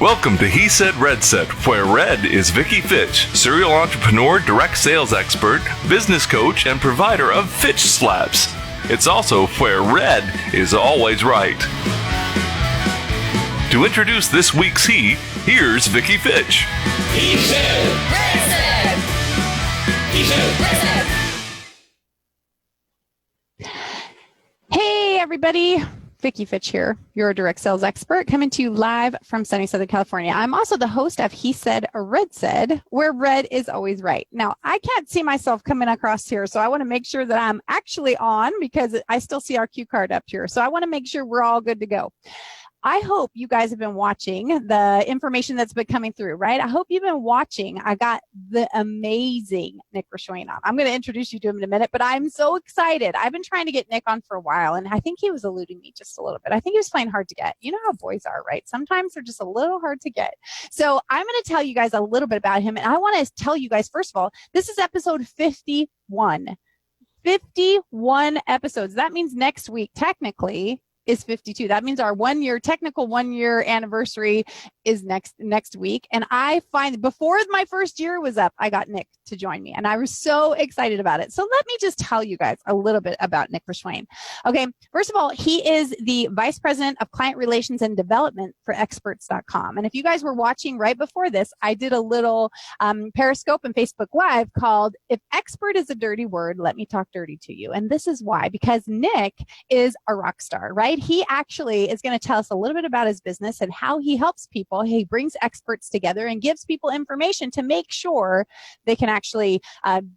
Welcome to He Said Red Said, where Red is Vicky Fitch, serial entrepreneur, direct sales expert, business coach, and provider of Fitch slaps. It's also where Red is always right. To introduce this week's He, here's Vicky Fitch. He said Red said. He said Red said. Hey everybody, Vicky Fitch here, your direct sales expert, coming to you live from sunny Southern California. I'm also the host of He Said Red Said, where red is always right. Now, I can't see myself coming across here, so I want to make sure that I'm actually on because I still see our cue card up here. So I want to make sure we're all good to go. I hope you guys have been watching the information that's been coming through, right? I hope you've been watching. I got the amazing Nick Rishwain on. I'm going to introduce you to him in a minute, but I'm so excited. I've been trying to get Nick on for a while, and I think he was eluding me just a little bit. I think he was playing hard to get. You know how boys are, right? Sometimes they're just a little hard to get. So I'm going to tell you guys a little bit about him, and I want to tell you guys, first of all, this is episode 51. 51 episodes. That means next week, technically, is 52. That means our technical 1 year anniversary is next week. And I find before my first year was up, I got Nick to join me and I was so excited about it. So let me just tell you guys a little bit about Nick Rishwain. Okay. First of all, he is the Vice President of Client Relations and Development for experts.com. And if you guys were watching right before this, I did a little Periscope and Facebook Live called If Expert is a Dirty Word, Let Me Talk Dirty to You. And this is why, because Nick is a rock star, right? He actually is going to tell us a little bit about his business and how he helps people. He brings experts together and gives people information to make sure they can actually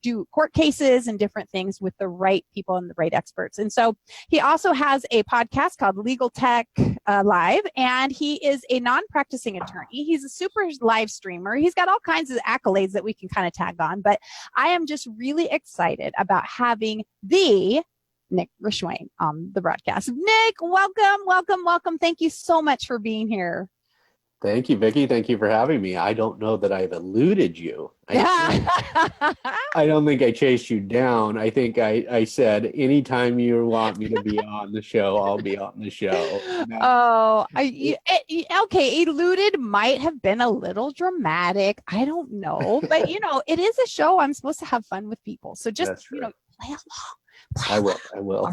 do court cases and different things with the right people and the right experts. And so he also has a podcast called Legal Tech Live, and he is a non-practicing attorney. He's a super live streamer. He's got all kinds of accolades that we can kind of tag on, but I am just really excited about having the Nick Rishwain on the broadcast. Nick, welcome. Thank you so much for being here. Thank you, Vicky. Thank you for having me. I don't know that I've eluded you. I don't think I chased you down. I think I said, anytime you want me to be on the show, I'll be on the show. Okay. Eluded might have been a little dramatic. I don't know. But, it is a show. I'm supposed to have fun with people. So just, play along. I will.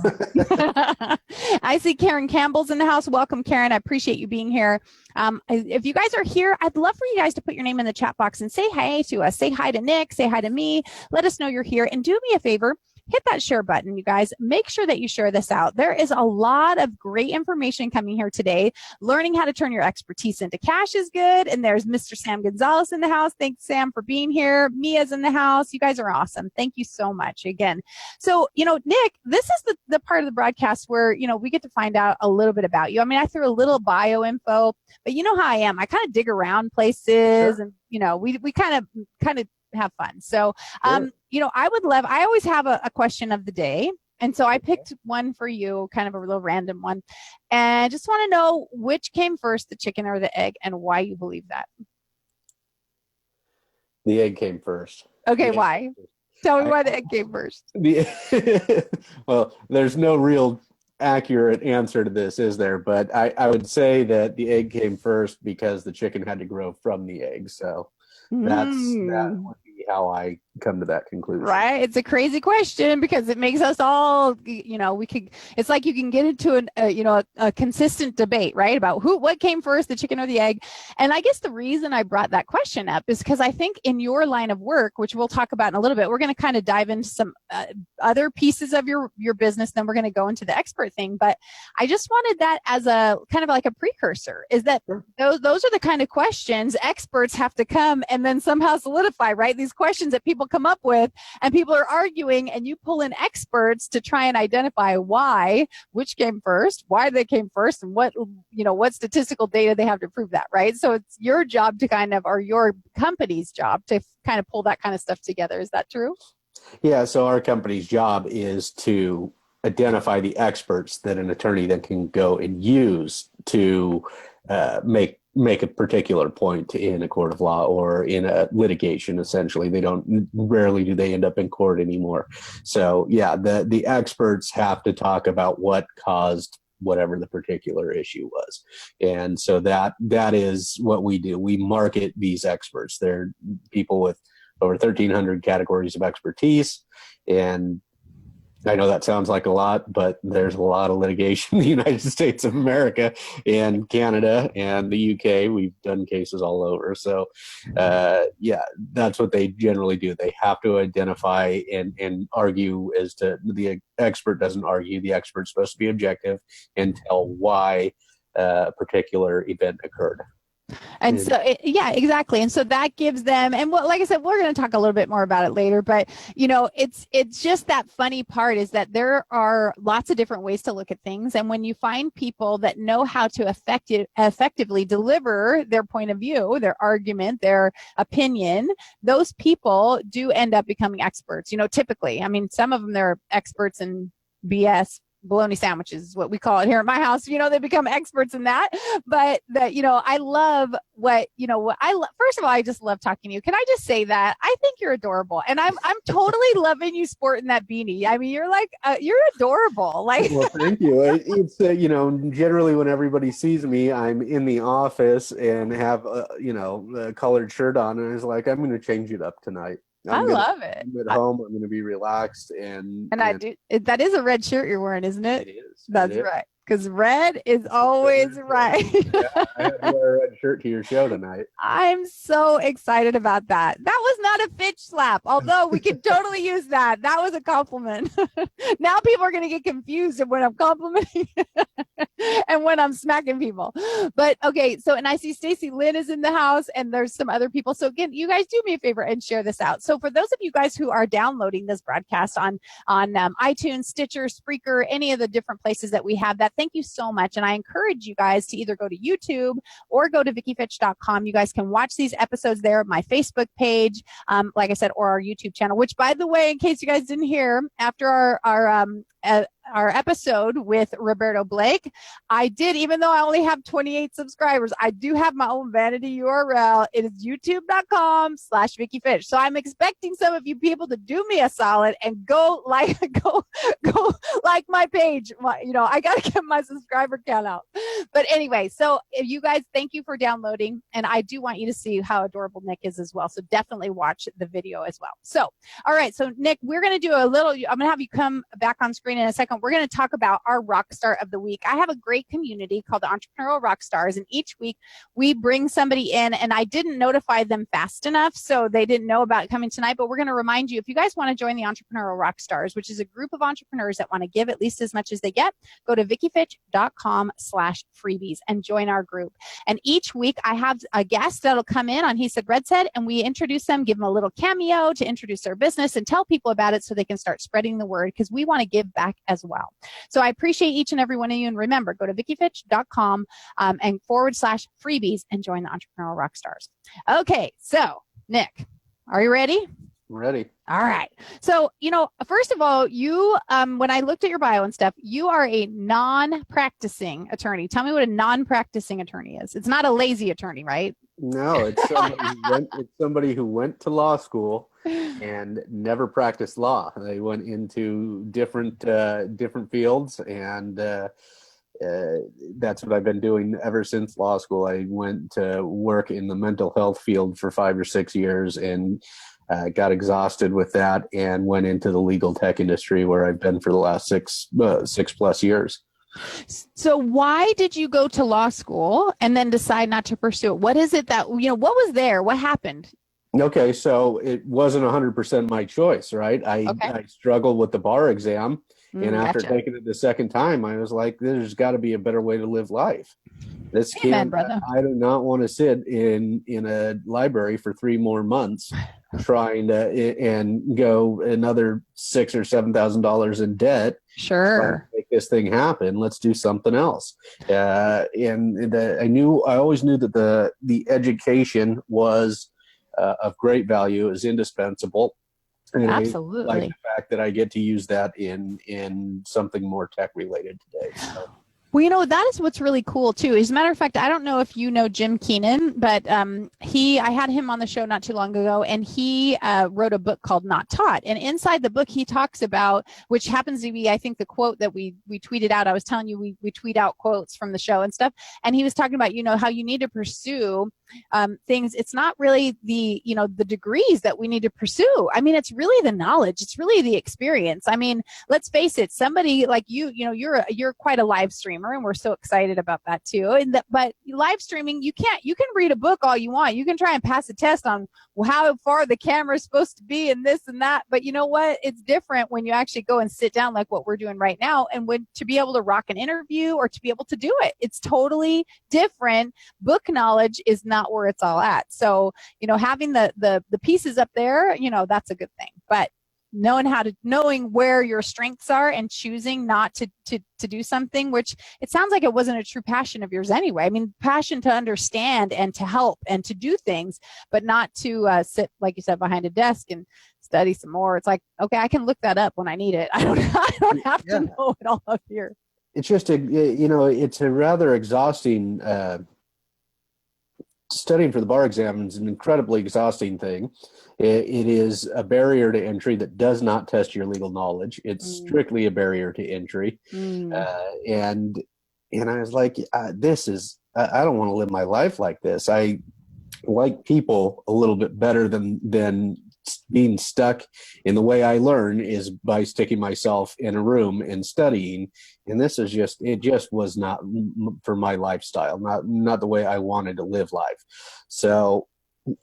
I see Karen Campbell's in the house. Welcome, Karen. I appreciate you being here. If you guys are here, I'd love for you guys to put your name in the chat box and say hi to us. Say hi to Nick. Say hi to me. Let us know you're here. And do me a favor. Hit that share button, you guys. Make sure that you share this out. There is a lot of great information coming here today. Learning how to turn your expertise into cash is good. And there's Mr. Sam Gonzalez in the house. Thanks, Sam, for being here. Mia's in the house. You guys are awesome. Thank you so much again. So, Nick, this is the part of the broadcast where, we get to find out a little bit about you. I mean, I threw a little bio info, but you know how I am. I kind of dig around places and, we kind of have fun. So, I always have a question of the day. And so I picked one for you, kind of a little random one. And I just want to know which came first, the chicken or the egg, and why you believe that. The egg came first. Okay, why? Tell me why the egg came first. Well, there's no real accurate answer to this, is there? But I would say that the egg came first because the chicken had to grow from the egg. So that would be how I come to that conclusion. Right. It's a crazy question because it makes us all, it's like you can get into a consistent debate, right? About what came first, the chicken or the egg. And I guess the reason I brought that question up is because I think in your line of work, which we'll talk about in a little bit, we're going to kind of dive into some other pieces of your business. Then we're going to go into the expert thing. But I just wanted that as a kind of like a precursor, is that those are the kind of questions experts have to come and then somehow solidify, right? These questions that people come up with and people are arguing, and you pull in experts to try and identify which came first, why they came first, and what statistical data they have to prove that, right? So it's your job to or your company's job to kind of pull that kind of stuff together. Is that true? Yeah. So our company's job is to identify the experts that an attorney then can go and use to make a particular point in a court of law or in a litigation. Essentially, rarely do they end up in court anymore. So yeah, the experts have to talk about what caused whatever the particular issue was. And so that is what we do. We market these experts. They're people with over 1,300 categories of expertise. And I know that sounds like a lot, but there's a lot of litigation in the United States of America and Canada and the UK. We've done cases all over. So, that's what they generally do. They have to identify and argue as to the expert doesn't argue. The expert's supposed to be objective and tell why a particular event occurred. And so, exactly. And so that gives them, and like I said, we're going to talk a little bit more about it later, but it's just that funny part is that there are lots of different ways to look at things. And when you find people that know how to effectively deliver their point of view, their argument, their opinion, those people do end up becoming experts, typically. I mean, some of them, they're experts in BS. Bologna sandwiches is what we call it here at my house. They become experts in that. But that, I love first of all, I just love talking to you. Can I just say that? I think you're adorable. And I'm totally loving you sporting that beanie. I mean, you're like, you're adorable. Like, well, thank you. It's, generally when everybody sees me, I'm in the office and have, a colored shirt on. And it's like, I'm going to change it up tonight. I love it. I'm at home. I'm going to be relaxed. And I do. That is a red shirt you're wearing, isn't it? It is. That's right. Because red is always right. Yeah, I had to wear a red shirt to your show tonight. I'm so excited about that. That was not a Fitch slap, although we could totally use that. That was a compliment. Now people are going to get confused of when I'm complimenting and when I'm smacking people. But okay, so, and I see Stacy Lynn is in the house and there's some other people. So again, you guys do me a favor and share this out. So for those of you guys who are downloading this broadcast on iTunes, Stitcher, Spreaker, any of the different places that we have that, thank you so much. And I encourage you guys to either go to YouTube or go to VickiFitch.com. You guys can watch these episodes there, my Facebook page, like I said, or our YouTube channel, which, by the way, in case you guys didn't hear, after our episode with Roberto Blake, I did, even though I only have 28 subscribers, I do have my own vanity URL. It is youtube.com/VickiFitch. So I'm expecting some of you people to do me a solid and go like my page. I got to get my subscriber count out. But anyway, so if you guys, thank you for downloading. And I do want you to see how adorable Nick is as well. So definitely watch the video as well. So, all right. So Nick, we're going to do I'm going to have you come back on screen in a second. We're going to talk about our rock star of the week. I have a great community called the Entrepreneurial Rock Stars, and each week we bring somebody in, and I didn't notify them fast enough, so they didn't know about coming tonight, but we're going to remind you, if you guys want to join the Entrepreneurial Rock Stars, which is a group of entrepreneurs that want to give at least as much as they get, go to VickiFitch.com/freebies and join our group. And each week I have a guest that'll come in on He Said, Red Said, and we introduce them, give them a little cameo to introduce their business and tell people about it so they can start spreading the word, because we want to give back as well. So I appreciate each and every one of you. And remember, go to VickiFitch.com and /freebies and join the Entrepreneurial Rock Stars. Okay, so Nick, are you ready? I'm ready. All right. So, first of all, you, when I looked at your bio and stuff, you are a non-practicing attorney. Tell me what a non-practicing attorney is. It's not a lazy attorney, right? No, it's somebody who went to law school and never practiced law. They went into different fields, and that's what I've been doing ever since law school. I went to work in the mental health field for 5 or 6 years and got exhausted with that and went into the legal tech industry, where I've been for the last 6+ years. So why did you go to law school and then decide not to pursue it? What is it that, what was there? What happened? Okay, so it wasn't 100% my choice, right? I struggled with the bar exam, and after taking it the second time, I was like, there's got to be a better way to live life. This Amen, can't, brother. I do not want to sit in a library for 3 more months trying to and go another $6,000 or $7,000 in debt. Sure. Make this thing happen. Let's do something else. I always knew that the education was of great value, is indispensable. And absolutely. I like the fact that I get to use that in something more tech related today. So. Well, that is what's really cool too. As a matter of fact, I don't know if you know Jim Keenan, but I had him on the show not too long ago, and he wrote a book called Not Taught. And inside the book, he talks about, which happens to be, I think, the quote that we tweeted out. I was telling you, we tweet out quotes from the show and stuff. And he was talking about, how you need to pursue things. It's not really the degrees that we need to pursue. I mean, it's really the knowledge. It's really the experience. I mean, let's face it, somebody like you're quite a live streamer, and we're so excited about that too. But live streaming, you can read a book all you want. You can try and pass a test on how far the camera is supposed to be and this and that. But you know what? It's different when you actually go and sit down like what we're doing right now, and to be able to rock an interview or to be able to do it. It's totally different. Book knowledge is not where it's all at. So, having the pieces up there, that's a good thing. But knowing where your strengths are and choosing not to do something, which it sounds like it wasn't a true passion of yours anyway. I mean, passion to understand and to help and to do things, but not to sit, like you said, behind a desk and study some more. It's like, okay, I can look that up when I need it. I don't have to know it all up here. It's just it's a rather exhausting, studying for the bar exam is an incredibly exhausting thing. It is a barrier to entry that does not test your legal knowledge. It's strictly a barrier to entry. And I was like, I don't want to live my life like this. I like people a little bit better than being stuck in the way I learn is by sticking myself in a room and studying. And this is it just was not for my lifestyle, not the way I wanted to live life. So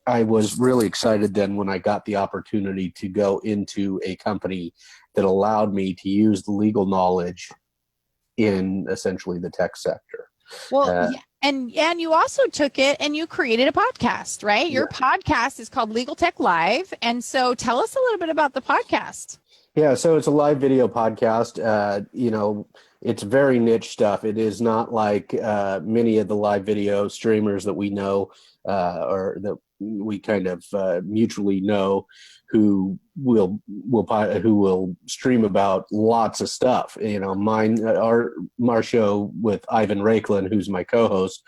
I was really excited then when I got the opportunity to go into a company that allowed me to use the legal knowledge in essentially the tech sector. Well, and you also took it and you created a podcast, right? Your podcast is called Legal Tech Live. And so tell us a little bit about the podcast. Yeah, so it's a live video podcast. It's very niche stuff. It is not like many of the live video streamers that we know or that we kind of mutually know who will stream about lots of stuff. Our show with Ivan Rakelin, who's my co-host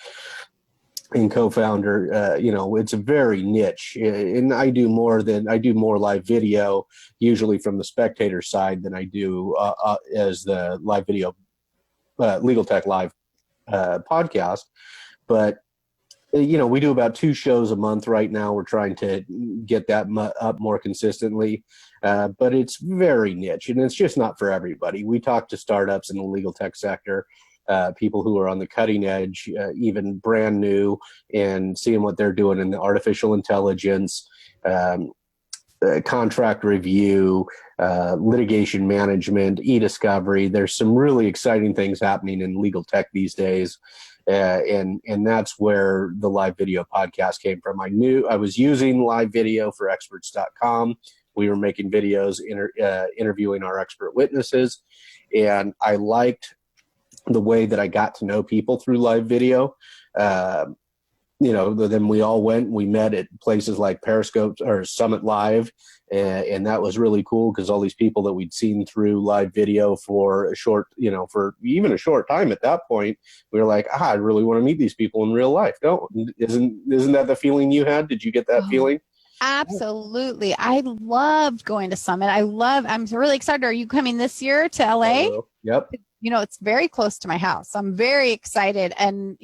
and co-founder, it's a very niche, and I do more live video, usually from the spectator side, than I do as the live video Legal Tech Live podcast. But we do about 2 shows a month right now. We're trying to get that up more consistently, but it's very niche, and it's just not for everybody. We talk to startups in the legal tech sector, people who are on the cutting edge, even brand new, and seeing what they're doing in the artificial intelligence, contract review, litigation management, e-discovery. There's some really exciting things happening in legal tech these days. And that's where the live video podcast came from. I knew I was using live video for experts.com. We were making videos, interviewing our expert witnesses, and I liked the way that I got to know people through live video. Then we all we met at places like Periscope or Summit Live, and that was really cool because all these people that we'd seen through live video for a short, for even a short time at that point, we were like, I really want to meet these people in real life. Isn't that the feeling you had? Did you get that feeling? Absolutely. I loved going to Summit. I'm really excited. Are you coming this year to LA? Yep. It's very close to my house. I'm very excited. And,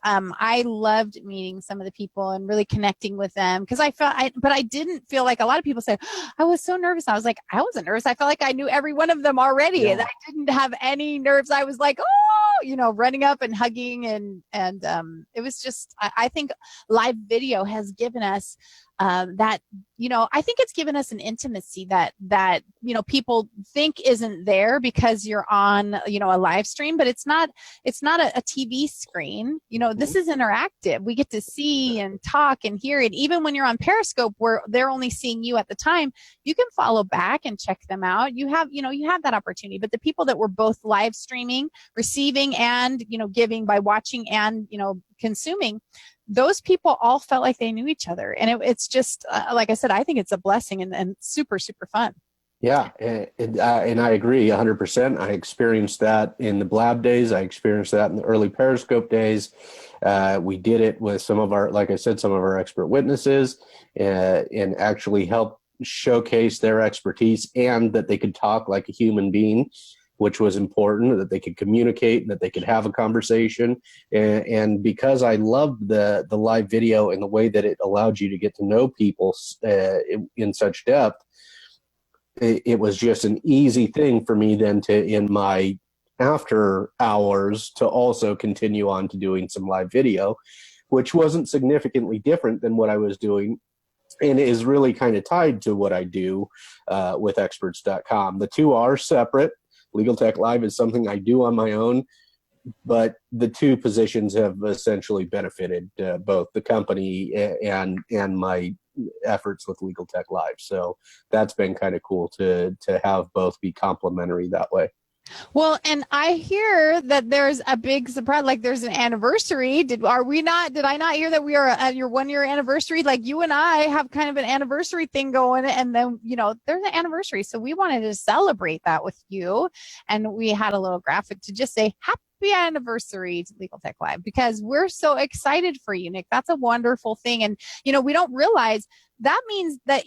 I loved meeting some of the people and really connecting with them because but I didn't feel like a lot of people said, I was so nervous. I was like, I wasn't nervous. I felt like I knew every one of them already. Yeah. And I didn't have any nerves. I was like, running up and hugging. And it was just, I think live video has given us that, I think it's given us an intimacy that people think isn't there because you're on, a live stream, but it's not a TV screen. This is interactive. We get to see and talk and hear it. Even when you're on Periscope where they're only seeing you at the time, you can follow back and check them out. You have that opportunity, but the people that were both live streaming, receiving and, giving by watching and, consuming, those people all felt like they knew each other. And it's just, like I said, I think it's a blessing and super, super fun. Yeah, and I agree 100%. I experienced that in the Blab days. I experienced that in the early Periscope days. We did it with some of our, like I said, some of our expert witnesses, and actually help showcase their expertise and that they could talk like a human being, which was important, that they could communicate, that they could have a conversation. And because I loved the live video and the way that it allowed you to get to know people in such depth, it was just an easy thing for me then to, in my after hours, to also continue on to doing some live video, which wasn't significantly different than what I was doing and is really kind of tied to what I do with experts.com. The two are separate. Legal Tech Live is something I do on my own, but the two positions have essentially benefited both the company and my efforts with Legal Tech Live. So that's been kind of cool to have both be complementary that way. Well, and I hear that there's a big surprise, like there's an anniversary. Did I not hear that we are at your 1 year anniversary? Like you and I have kind of an anniversary thing going, and then, there's an anniversary. So we wanted to celebrate that with you. And we had a little graphic to just say happy anniversary to Legal Tech Live, because we're so excited for you, Nick. That's a wonderful thing. And, we don't realize that means that,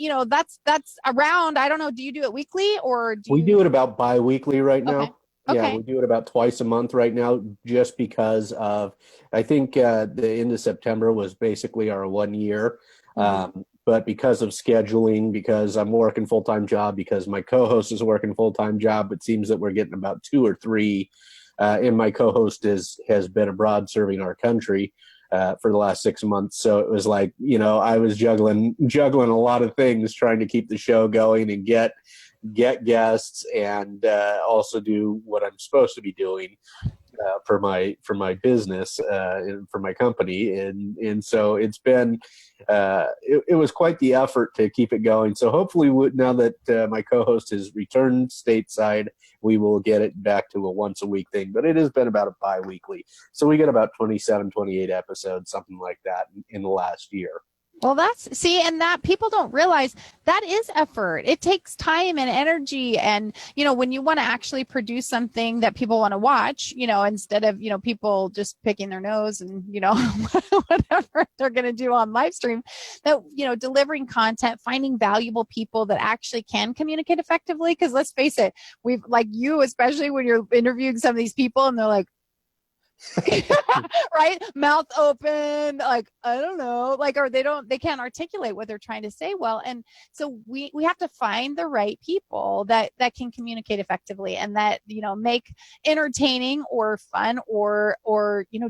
that's around, I don't know, do you do it weekly or we do it about bi-weekly right now? Okay. Yeah, we do it about twice a month right now, just because of, I think the end of September was basically our 1 year. But because of scheduling, because I'm working full-time job, because my co-host is working full-time job, it seems that we're getting about 2 or 3. And my co-host has been abroad serving our country for the last 6 months. So it was like, I was juggling a lot of things, trying to keep the show going and get guests, and also do what I'm supposed to be doing for my business and for my company, and so it's been it was quite the effort to keep it going. So hopefully now that my co-host has returned stateside, we will get it back to a once a week thing, but it has been about a bi-weekly. So we get about 27, 28 episodes, something like that in the last year. Well, and that people don't realize that is effort. It takes time and energy. And, when you want to actually produce something that people want to watch, instead of, people just picking their nose and, whatever they're going to do on live stream, that, delivering content, finding valuable people that actually can communicate effectively. Because let's face it, we've, like you, especially when you're interviewing some of these people and they're like, right, mouth open, like I don't know, like, or they can't articulate what they're trying to say well. And so we have to find the right people that can communicate effectively, and that make entertaining or fun or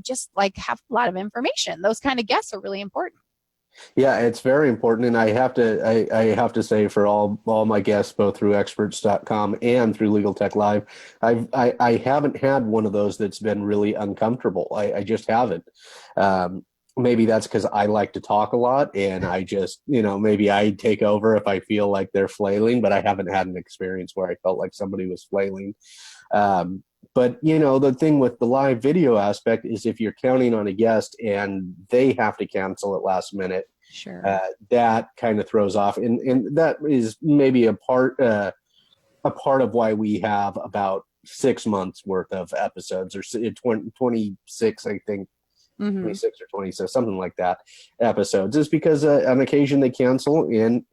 just like have a lot of information. Those kind of guests are really important. Yeah, it's very important, and I have to say, for all my guests, both through experts.com and through Legal Tech Live, I haven't had one of those that's been really uncomfortable. I just haven't. Maybe that's because I like to talk a lot, and I just, maybe I take over if I feel like they're flailing, but I haven't had an experience where I felt like somebody was flailing. But, the thing with the live video aspect is if you're counting on a guest and they have to cancel at last minute, sure, that kind of throws off. And that is maybe a part of why we have about 6 months worth of episodes, or 26, I think, 26 or 26, something like that, episodes, is because on occasion they cancel, and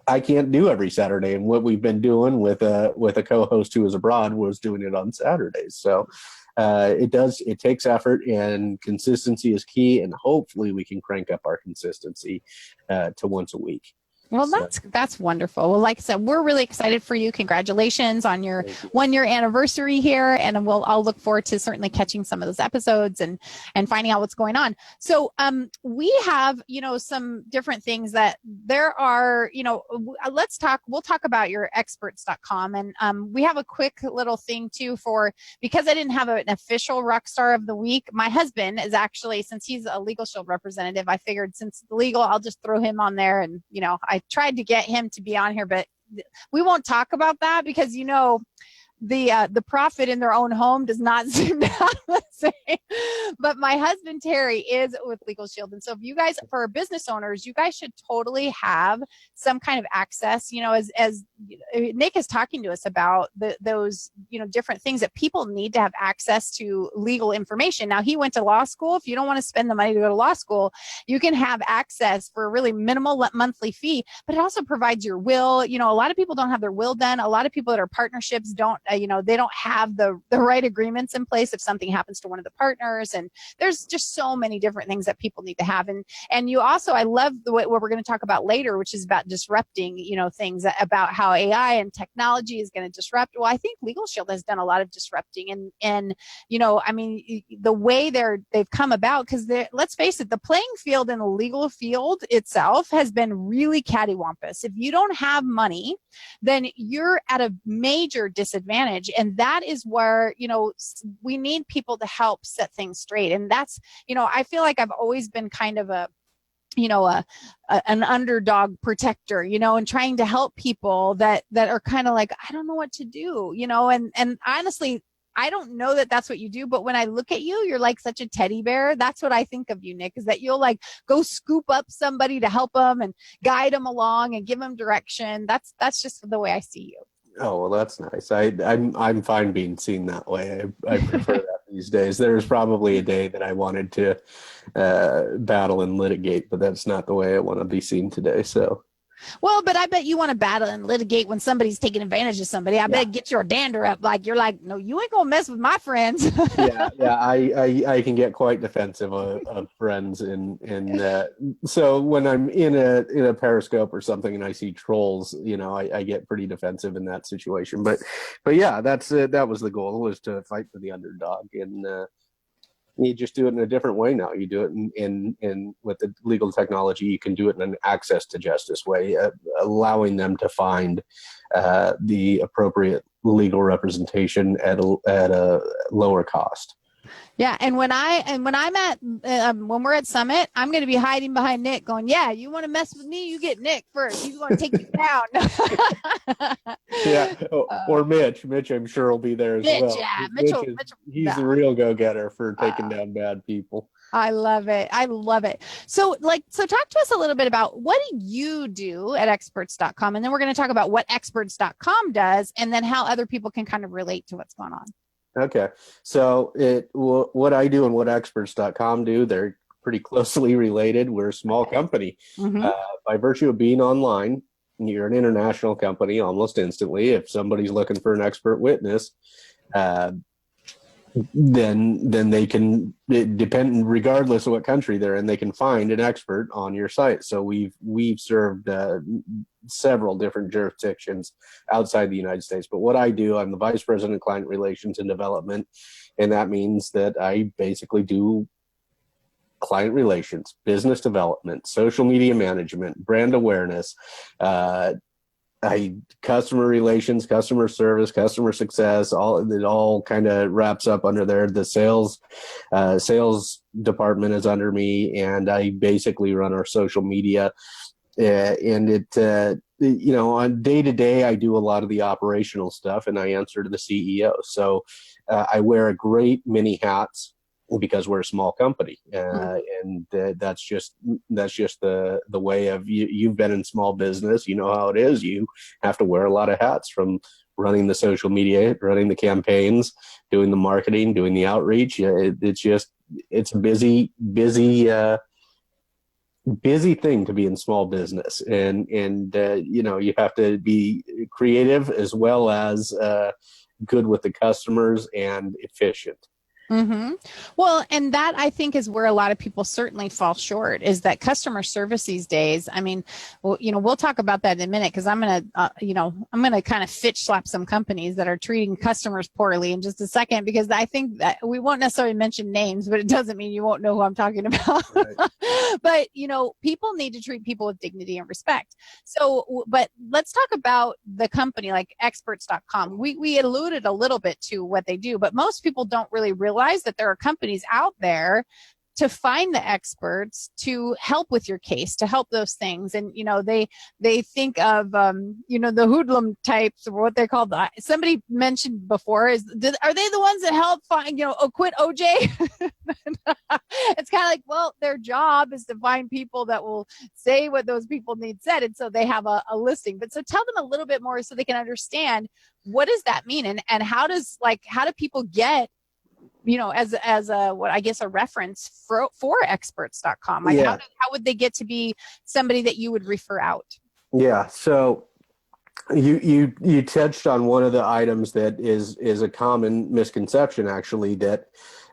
I can't do every Saturday. And what we've been doing with a co-host who is abroad was doing it on Saturdays. So it takes effort, and consistency is key. And hopefully we can crank up our consistency to once a week. Well, that's wonderful. Well, like I said, we're really excited for you. Congratulations on your 1 year anniversary here. And I'll look forward to certainly catching some of those episodes and finding out what's going on. So we have, some different things that there are, we'll talk about your experts.com. And we have a quick little thing too because I didn't have an official Rockstar of the Week. My husband is actually, since he's a Legal Shield representative, I figured since legal, I'll just throw him on there. And, I tried to get him to be on here, but we won't talk about that because, the profit in their own home does not seem to have the same. But my husband Terry is with Legal Shield, and so if you guys, for business owners, you guys should totally have some kind of access. As Nick is talking to us about those different things that people need to have access to legal information. Now, he went to law school. If you don't want to spend the money to go to law school, you can have access for a really minimal monthly fee. But it also provides your will. A lot of people don't have their will done. A lot of people that are partnerships don't. They don't have the right agreements in place if something happens to one of the partners. And there's just so many different things that people need to have. And you also, I love what we're going to talk about later, which is about disrupting, things about how AI and technology is going to disrupt. Well, I think Legal Shield has done a lot of disrupting and the way they've come about, because let's face it, the playing field in the legal field itself has been really cattywampus. If you don't have money, then you're at a major disadvantage. And that is where, we need people to help set things straight. And that's, I feel like I've always been kind of an underdog protector, and trying to help people that are kind of like, I don't know what to do, and honestly, I don't know that that's what you do, but when I look at you, you're like such a teddy bear. That's what I think of you, Nick, is that you'll like go scoop up somebody to help them and guide them along and give them direction. That's just the way I see you. Oh, well, that's nice. I'm fine being seen that way. I prefer that these days. There's probably a day that I wanted to battle and litigate, but that's not the way I want to be seen today. So. Well, but I bet you want to battle and litigate when somebody's taking advantage of somebody. I bet get your dander up. Like you're like, no, you ain't gonna mess with my friends. yeah. I can get quite defensive of friends, and so when I'm in a Periscope or something and I see trolls, I get pretty defensive in that situation. But yeah, that was the goal, was to fight for the underdog, and you just do it in a different way now. You do it in with the legal technology. You can do it in an access to justice way, allowing them to find the appropriate legal representation at a lower cost. Yeah, and when we're at Summit, I'm going to be hiding behind Nick, going, "Yeah, you want to mess with me? You get Nick first. He's going to take you down." Yeah, or Mitch. Mitch, I'm sure will be there as well. Yeah, Mitchell. He's the real go-getter for taking down bad people. I love it. So talk to us a little bit about what do you do at experts.com, and then we're going to talk about what experts.com does, and then how other people can kind of relate to what's going on. Okay. So what I do and what experts.com do, they're pretty closely related. We're a small company. Mm-hmm. By virtue of being online, you're an international company almost instantly. If somebody's looking for an expert witness, then they can, depend, regardless of what country they're in, they can find an expert on your site. So we've served several different jurisdictions outside the United States. But what I do, I'm the Vice President of Client Relations and Development, and that means that I basically do client relations, business development, social media management, brand awareness, customer relations, customer service, customer success. It all kind of wraps up under there. The sales department is under me, and I basically run our social media. And it, on day to day, I do a lot of the operational stuff, and I answer to the CEO. So I wear a great many hats because we're a small company, and that's just the way of you've been in small business. You know how it is. You have to wear a lot of hats, from running the social media, running the campaigns, doing the marketing, doing the outreach. It's a busy thing to be in small business, and you have to be creative as well as good with the customers and efficient. Mm-hmm. Well, and that I think is where a lot of people certainly fall short, is that customer service these days. I mean, we'll talk about that in a minute, because I'm going to kind of Fitch slap some companies that are treating customers poorly in just a second, because I think that we won't necessarily mention names, but it doesn't mean you won't know who I'm talking about. Right. But, people need to treat people with dignity and respect. So, but let's talk about the company like experts.com. We alluded a little bit to what they do, but most people don't really realize that there are companies out there to find the experts to help with your case, to help those things. And, they think of, the hoodlum types, or what they call the, somebody mentioned before, are they the ones that help find, acquit OJ? It's kind of like, well, their job is to find people that will say what those people need said. And so they have a listing. But so tell them a little bit more so they can understand, what does that mean? And how do people get, as a, what I guess, a reference for experts.com? Like, how would they get to be somebody that you would refer out? Yeah. So you touched on one of the items that is a common misconception, actually, that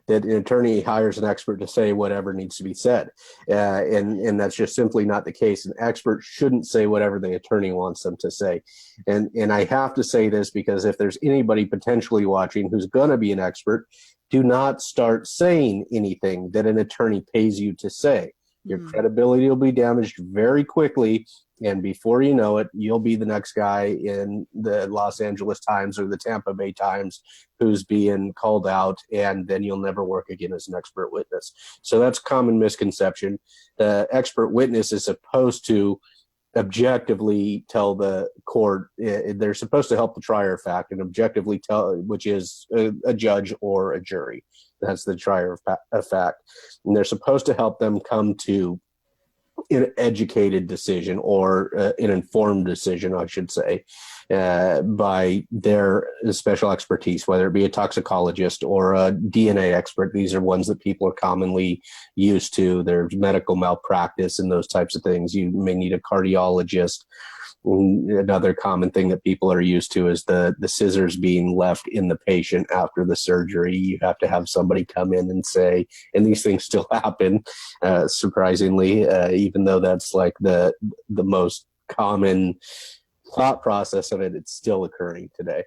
an attorney hires an expert to say whatever needs to be said. And that's just simply not the case. An expert shouldn't say whatever the attorney wants them to say. And I have to say this because if there's anybody potentially watching who's going to be an expert, do not start saying anything that an attorney pays you to say. Your credibility will be damaged very quickly. And before you know it, you'll be the next guy in the Los Angeles Times or the Tampa Bay Times who's being called out, and then you'll never work again as an expert witness. So that's a common misconception. The expert witness is supposed to objectively tell the court, they're supposed to help the trier of fact and objectively tell, which is a judge or a jury. That's the trier of fact. And they're supposed to help them come to an educated decision, or an informed decision, I should say, by their special expertise, whether it be a toxicologist or a DNA expert. These are ones that people are commonly used to. There's medical malpractice and those types of things. You may need a cardiologist. Another common thing that people are used to is the scissors being left in the patient after the surgery. You have to have somebody come in and say, and these things still happen, surprisingly, even though that's like the most common thought process of it, it's still occurring today.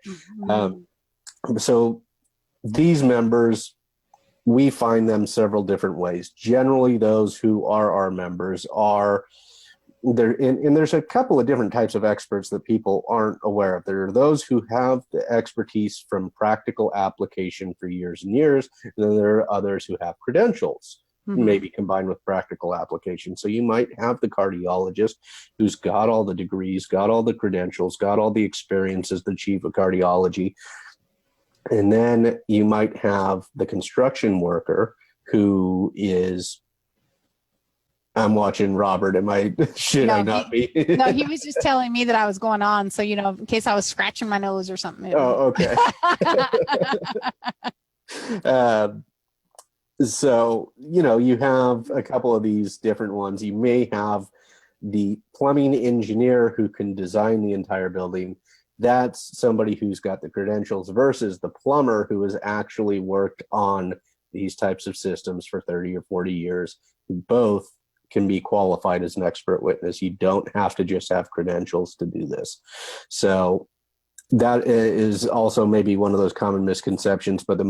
So these members, we find them several different ways. Generally, those who are our members are there, and there's a couple of different types of experts that people aren't aware of. There are those who have the expertise from practical application for years and years, and then there are others who have credentials, maybe combined with practical application. So you might have the cardiologist who's got all the degrees, got all the credentials, got all the experience as the chief of cardiology. And then you might have the construction worker who is, I'm watching Robert. Should I not be? No, he was just telling me that I was going on. So, in case I was scratching my nose or something. Oh, okay. So, you have a couple of these different ones. You may have the plumbing engineer who can design the entire building. That's somebody who's got the credentials, versus the plumber who has actually worked on these types of systems for 30 or 40 years. Both can be qualified as an expert witness. You don't have to just have credentials to do this. So that is also maybe one of those common misconceptions, but the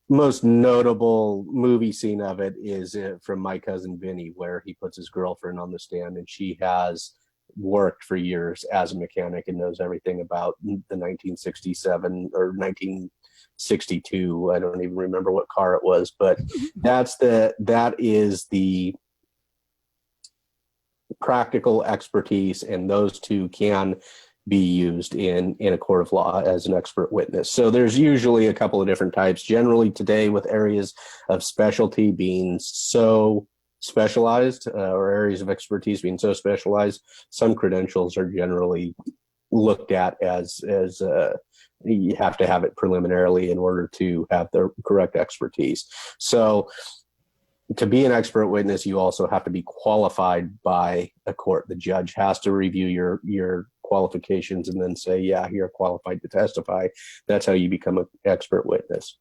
most notable movie scene of it is from My Cousin Vinny, where he puts his girlfriend on the stand, and she has worked for years as a mechanic and knows everything about the 1967 or 1962. I don't even remember what car it was, but that is the practical expertise, and those two can be used in a court of law as an expert witness. So there's usually a couple of different types. Generally today, with areas of specialty being so specialized, or areas of expertise being so specialized, some credentials are generally looked at as you have to have it preliminarily in order to have the correct expertise. So to be an expert witness, you also have to be qualified by a court. The judge has to review your qualifications and then say, yeah, you're qualified to testify. That's how you become an expert witness.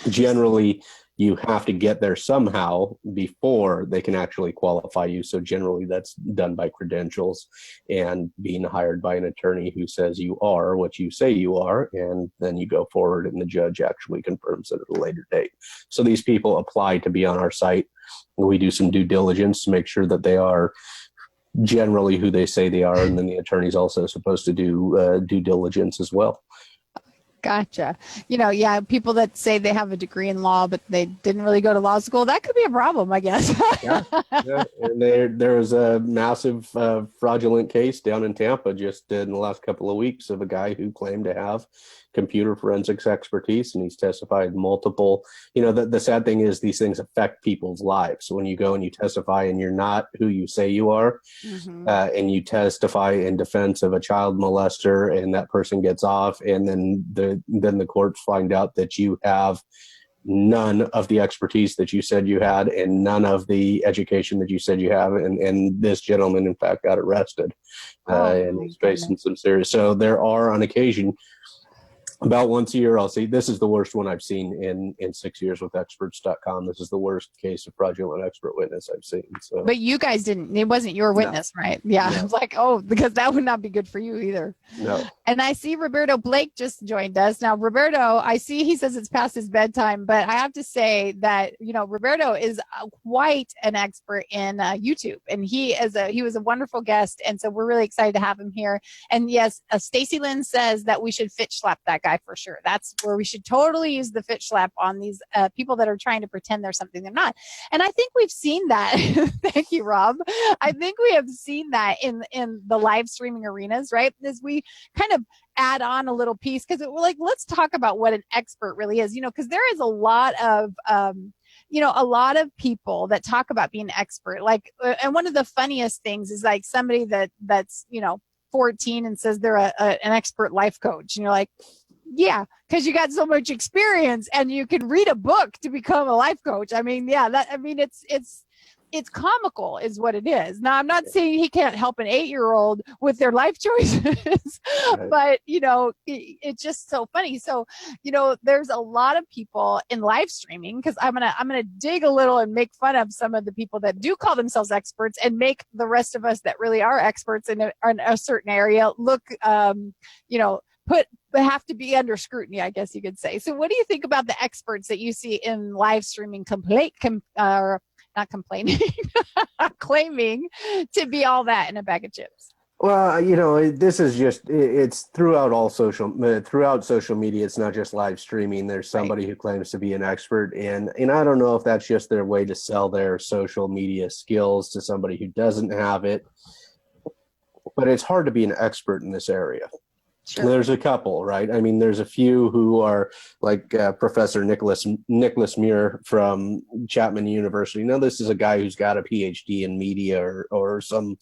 Generally, you have to get there somehow before they can actually qualify you. So generally that's done by credentials and being hired by an attorney who says you are what you say you are, and then you go forward and the judge actually confirms it at a later date. So these people apply to be on our site. We do some due diligence to make sure that they are generally who they say they are, and then the attorney's also supposed to do due diligence as well. Gotcha. Yeah, people that say they have a degree in law, but they didn't really go to law school, that could be a problem, I guess. Yeah. And there was a massive fraudulent case down in Tampa just in the last couple of weeks of a guy who claimed to have computer forensics expertise, and he's testified multiple. The sad thing is these things affect people's lives. So when you go and you testify and you're not who you say you are, and you testify in defense of a child molester, and that person gets off, and then the courts find out that you have none of the expertise that you said you had and none of the education that you said you have, and this gentleman in fact got arrested, and he's facing some serious. So there are on occasion, about once a year, I'll see, this is the worst one I've seen in 6 years with experts.com. This is the worst case of fraudulent expert witness I've seen. So, but you guys didn't, it wasn't your witness, right? Yeah. No. I was like, because that would not be good for you either. No. And I see Roberto Blake just joined us. Now, Roberto, I see he says it's past his bedtime, but I have to say that, Roberto is quite an expert in YouTube, and he was a wonderful guest. And so we're really excited to have him here. And yes, Stacy Lynn says that we should Fitch slap that guy for sure. That's where we should totally use the Fitch slap on these people that are trying to pretend they're something they're not. And I think we've seen that. Thank you, Rob. I think we have seen that in the live streaming arenas, right? As we kind of add on a little piece, because let's talk about what an expert really is, because there is a lot of a lot of people that talk about being an expert. And one of the funniest things is like somebody that's 14 and says they're an expert life coach, and you're like, yeah, because you got so much experience and you can read a book to become a life coach. I mean, yeah, it's comical is what it is. Now, I'm not saying he can't help an 8-year-old with their life choices, right. But, it's just so funny. So, there's a lot of people in live streaming, because I'm going to dig a little and make fun of some of the people that do call themselves experts and make the rest of us that really are experts in a certain area look, have to be under scrutiny, I guess you could say. So what do you think about the experts that you see in live streaming not complaining, claiming to be all that in a bag of chips? Well, this is just, it's throughout social media. It's not just live streaming. There's somebody who claims to be an expert, and I don't know if that's just their way to sell their social media skills to somebody who doesn't have it, but it's hard to be an expert in this area. Sure. There's a couple, right? I mean, there's a few who are like Professor Nicholas Muir from Chapman University. Now, this is a guy who's got a PhD in media or some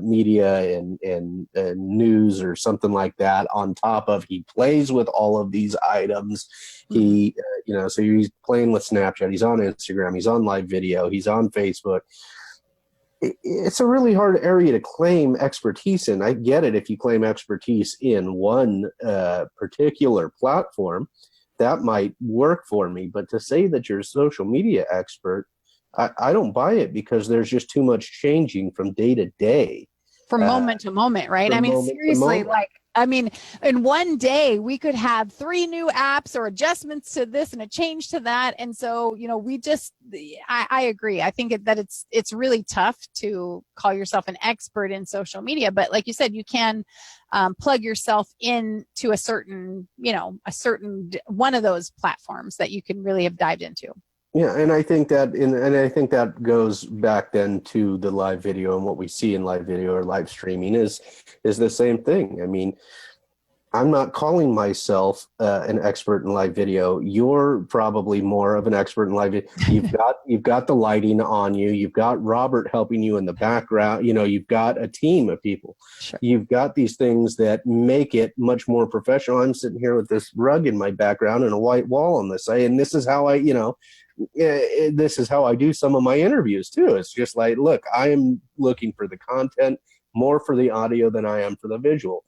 media and news or something like that. On top of, he plays with all of these items. He, so he's playing with Snapchat. He's on Instagram. He's on live video. He's on Facebook. It's a really hard area to claim expertise in. I get it if you claim expertise in one particular platform, that might work for me. But to say that you're a social media expert, I don't buy it, because there's just too much changing from day to day. From moment to moment, right? I mean, seriously, in one day we could have 3 new apps or adjustments to this and a change to that. And so, I agree. I think that it's really tough to call yourself an expert in social media. But like you said, you can plug yourself into a certain one of those platforms that you can really have dived into. Yeah, and I think that goes back then to the live video, and what we see in live video or live streaming is the same thing. I mean, I'm not calling myself an expert in live video. You're probably more of an expert in live video. You've got the lighting on you. You've got Robert helping you in the background. You've got a team of people. Sure. You've got these things that make it much more professional. I'm sitting here with this rug in my background and a white wall on this side, and this is how this is how I do some of my interviews too. It's just like, look, I am looking for the content more for the audio than I am for the visual.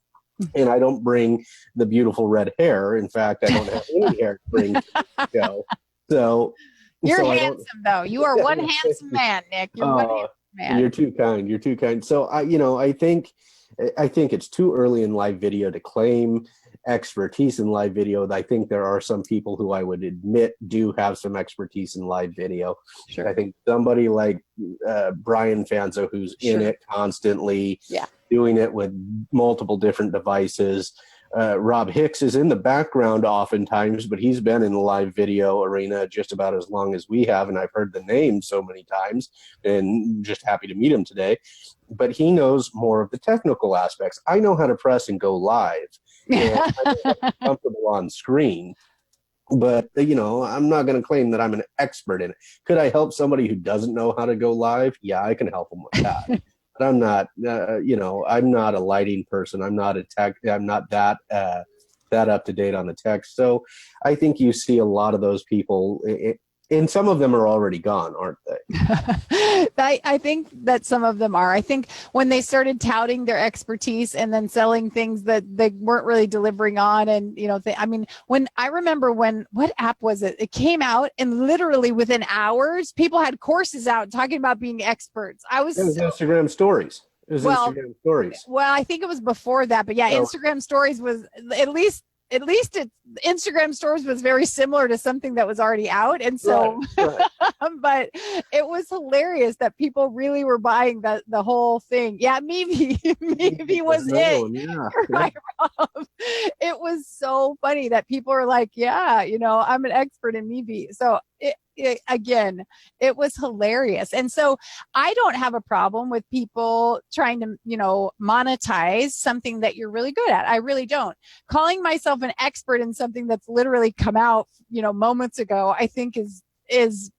And I don't bring the beautiful red hair. In fact, I don't have any hair to bring to the show. So you're handsome, though. You are one handsome man, Nick. You're one handsome man. You're too kind. You're too kind. So I think it's too early in live video to claim expertise in live video. I think there are some people who I would admit do have some expertise in live video. Sure. I think somebody like Brian Fanzo, who's in it constantly, doing it with multiple different devices, Rob Hicks is in the background oftentimes, but he's been in the live video arena just about as long as we have, and I've heard the name so many times, and just happy to meet him today. But he knows more of the technical aspects. I know how to press and go live, and I know how to be comfortable on screen. But, I'm not going to claim that I'm an expert in it. Could I help somebody who doesn't know how to go live? Yeah, I can help them with that. But I'm not, I'm not a lighting person. I'm not that up to date on the tech. So I think you see a lot of those people, and some of them are already gone, aren't they? I think that some of them are. I think when they started touting their expertise and then selling things that they weren't really delivering on, and when I remember what app was it? It came out, and literally within hours, people had courses out talking about being experts. It was Instagram Stories. Instagram Stories. Well, I think it was before that, but yeah, Instagram Stories was at least Instagram Stories was very similar to something that was already out. And so, right. But it was hilarious that people really were buying the whole thing. Yeah, maybe was it. Yeah. Right, Rob. It was so funny that people are like, yeah, I'm an expert in Meebee. So again, it was hilarious. And so I don't have a problem with people trying to, monetize something that you're really good at. I really don't. Calling myself an expert in something that's literally come out, moments ago, I think is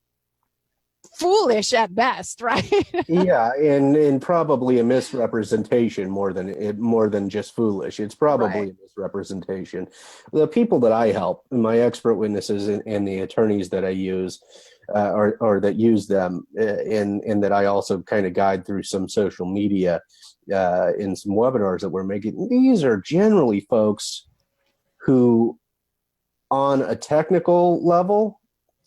foolish at best, right? Yeah, and probably a misrepresentation more than just foolish. It's probably a misrepresentation. The people that I help, my expert witnesses and the attorneys that I use, or that use them, and that I also kind of guide through some social media in some webinars that we're making. These are generally folks who, on a technical level,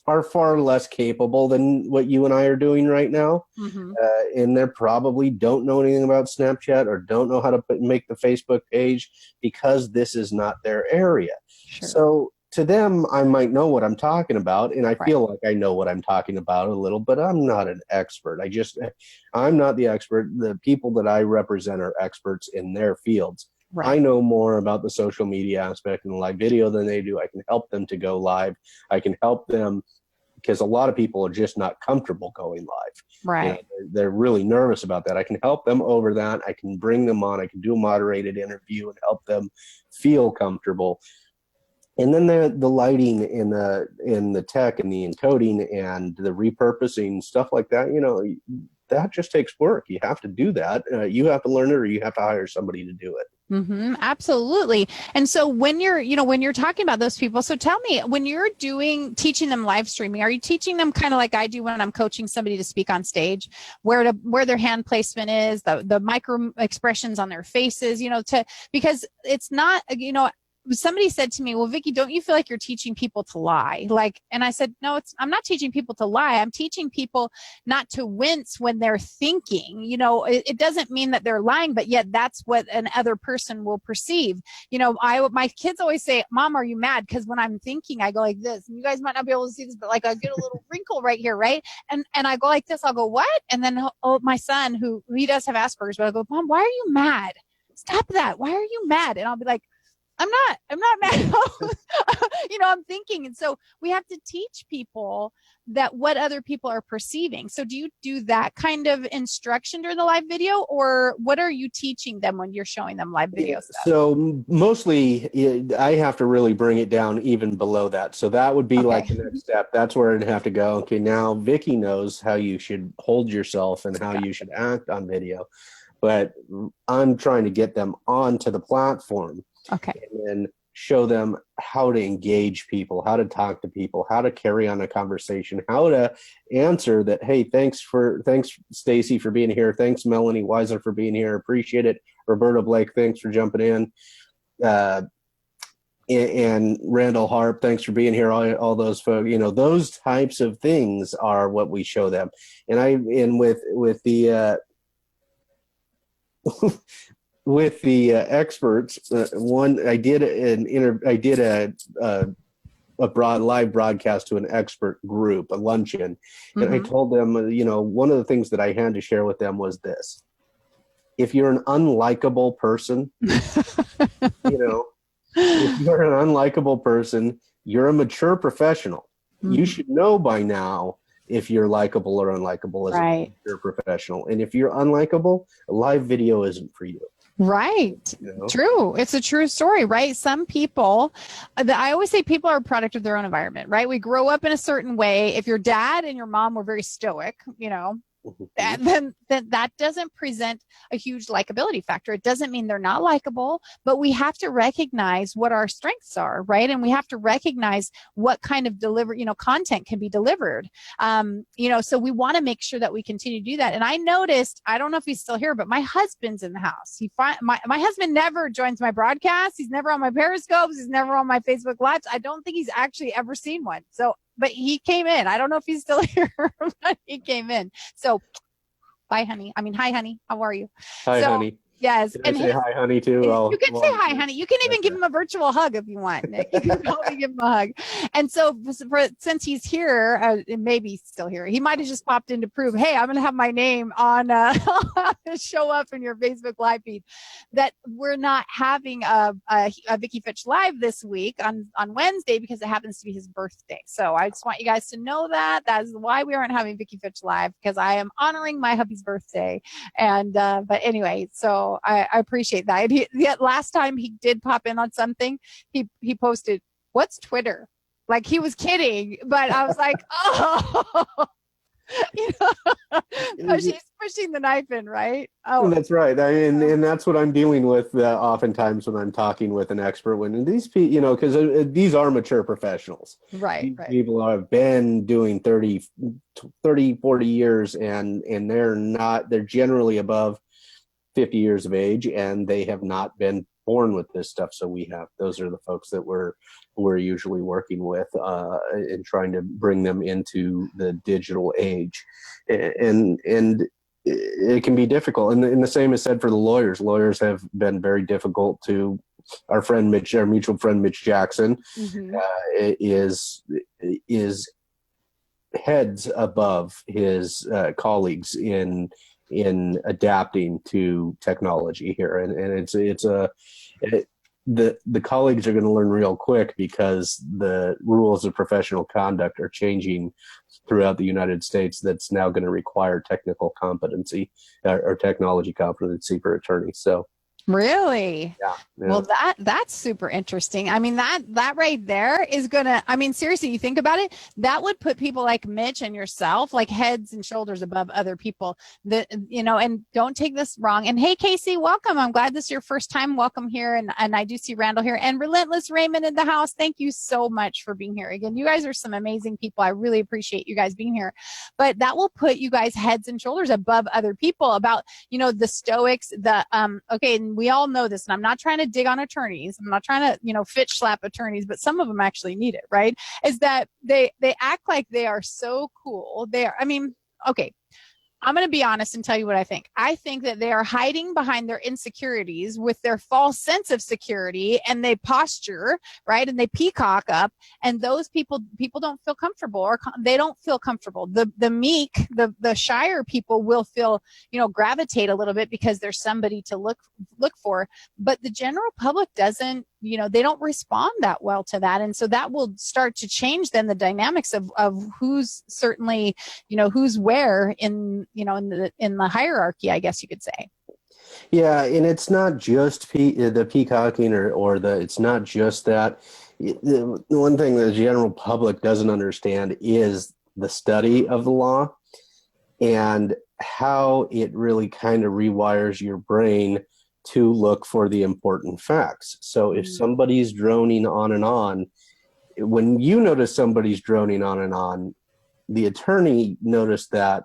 are far less capable than what you and I are doing right now. Mm-hmm. And they probably don't know anything about Snapchat or don't know how to make the Facebook page because this is not their area. Sure. So to them, I might know what I'm talking about, and I feel like I know what I'm talking about a little, but I'm not an expert. I'm not the expert. The people that I represent are experts in their fields. Right. I know more about the social media aspect and live video than they do. I can help them to go live. I can help them because a lot of people are just not comfortable going live. Right. They're really nervous about that. I can help them over that. I can bring them on. I can do a moderated interview and help them feel comfortable. And then the lighting and the tech and the encoding and the repurposing, stuff like that, that just takes work. You have to do that. You have to learn it, or you have to hire somebody to do it. Mm-hmm, absolutely. And so when you're talking about those people, so tell me, when you're teaching them live streaming, are you teaching them kind of like I do when I'm coaching somebody to speak on stage, where their hand placement is, the micro expressions on their faces, because it's not, somebody said to me, well, Vicki, don't you feel like you're teaching people to lie? And I said, no, I'm not teaching people to lie. I'm teaching people not to wince when they're thinking. It doesn't mean that they're lying, but yet that's what an other person will perceive. My kids always say, Mom, are you mad? Because when I'm thinking, I go like this, and you guys might not be able to see this, but I get a little wrinkle right here, right? And I go like this. I'll go, what? And then my son, who he does have Asperger's, but I go, Mom, why are you mad? Stop that. Why are you mad? And I'll be like, I'm not mad. I'm thinking. And so we have to teach people that what other people are perceiving. So do you do that kind of instruction during the live video, or what are you teaching them when you're showing them live video stuff? So mostly I have to really bring it down even below that. So that would be like the next step. That's where I'd have to go. Okay, now Vicki knows how you should hold yourself and how you should act on video. But I'm trying to get them onto the platform. Okay. And then show them how to engage people, how to talk to people, how to carry on a conversation, how to answer that. Hey, thanks Stacy for being here. Thanks Melanie Weiser for being here. Appreciate it. Roberta Blake, thanks for jumping in. And Randall Harp, thanks for being here. All those folks, those types of things are what we show them. And with the with the experts, I did a live broadcast to an expert group, a luncheon, and I told them, one of the things that I had to share with them was this: if you're an unlikable person, If you're an unlikable person, you're a mature professional. You should know by now if you're likable or unlikable as a Right. mature professional. And if you're unlikable, a live video isn't for you. Right. You know? True. It's a true story, right? Some people, I always say people are a product of their own environment, right? We grow up in a certain way. If your dad and your mom were very stoic, then that doesn't present a huge likability factor. It doesn't mean they're not likable, but we have to recognize what our strengths are, right? And we have to recognize what kind of content can be delivered. So we want to make sure that we continue to do that. And I noticed, I don't know if he's still here, but my husband's in the house. My husband never joins my broadcast. He's never on my Periscopes. He's never on my Facebook Lives. I don't think he's actually ever seen one. But he came in. I don't know if he's still here, but he came in. So, bye, honey. Hi, honey. How are you? Hi, honey. Yes. Can I say hi, honey, too? You can say hi, honey. You can even give him a virtual hug if you want, Nick. You can probably give him a hug. And so since he's here, maybe he's still here, he might have just popped in to prove, hey, I'm going to have my name on show up in your Facebook Live feed, that we're not having a Vicky Fitch Live this week on Wednesday because it happens to be his birthday. So I just want you guys to know that is why we aren't having Vicky Fitch Live, because I am honoring my hubby's birthday. And but anyway, so I appreciate that. Last time he did pop in on something, he posted, "What's Twitter?" Like he was kidding, but I was like, oh, he's pushing the knife in, right? Oh, that's right. And that's what I'm dealing with oftentimes when I'm talking with an expert. When these people, because these are mature professionals. Right. People have been doing 30, 40 years, and they're generally above 50 years of age, and they have not been born with this stuff. So those are the folks that we're usually working with and trying to bring them into the digital age, and it can be difficult. And the same is said for the lawyers. Lawyers have been very difficult to our mutual friend Mitch Jackson. Is heads above his colleagues in adapting to technology here, and the colleagues are going to learn real quick, because the rules of professional conduct are changing throughout the United States. That's now going to require technical competency or technology competency for attorneys. So really? yeah. Well, that's super interesting. That right there is gonna, seriously, you think about it, that would put people like Mitch and yourself like heads and shoulders above other people and don't take this wrong. And hey, Casey, welcome. I'm glad this is your first time. Welcome here. And I do see Randall here, and Relentless Raymond in the house. Thank you so much for being here. Again, you guys are some amazing people. I really appreciate you guys being here, but that will put you guys heads and shoulders above other people about, the stoics, okay. And we all know this, and I'm not trying to dig on attorneys. I'm not trying to, Fitch slap attorneys, but some of them actually need it, right? Is that they act like they are so cool. Okay. I'm going to be honest and tell you what I think. I think that they are hiding behind their insecurities with their false sense of security, and they posture, right? And they peacock up, and those people don't feel comfortable, or they don't feel comfortable. The meek, the shyer people will feel, gravitate a little bit because there's somebody to look for, but the general public doesn't, they don't respond that well to that. And so that will start to change then the dynamics of who's certainly, who's where in the hierarchy, I guess you could say. Yeah, and it's not just the peacocking it's not just that. The one thing the general public doesn't understand is the study of the law and how it really kind of rewires your brain to look for the important facts. So if somebody's droning on and on, when you notice somebody's droning on and on, the attorney noticed that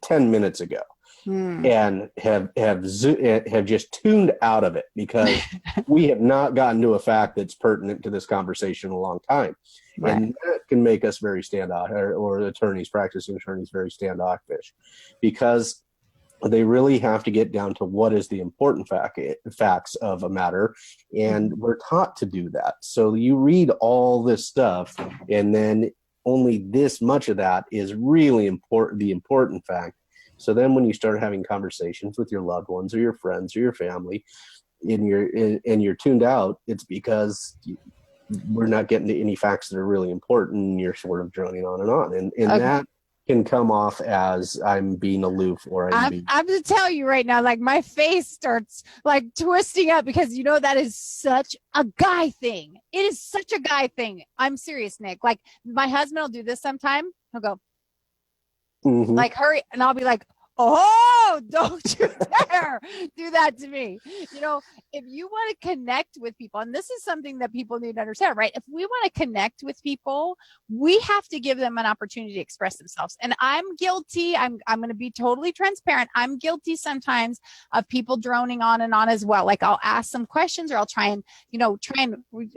10 minutes ago and have just tuned out of it because we have not gotten to a fact that's pertinent to this conversation in a long time. Right. And that can make us very standoffish, or practicing attorneys very standoffish, because they really have to get down to what is the important facts of a matter, and we're taught to do that. So you read all this stuff, and then only this much of that is really important, the important fact. So then when you start having conversations with your loved ones or your friends or your family, and you're tuned out, it's because we're not getting to any facts that are really important, and you're sort of droning on and on. And Okay. that can come off as I'm being aloof, or I'm to tell you right now, like my face starts like twisting up because that is such a guy thing. It is such a guy thing. I'm serious, Nick. Like my husband will do this sometime. He'll go like, hurry. And I'll be like, oh, don't you dare do that to me. If you want to connect with people, and this is something that people need to understand, right? If we want to connect with people, we have to give them an opportunity to express themselves. And I'm guilty. I'm going to be totally transparent. I'm guilty sometimes of people droning on and on as well. Like I'll ask some questions, or I'll try and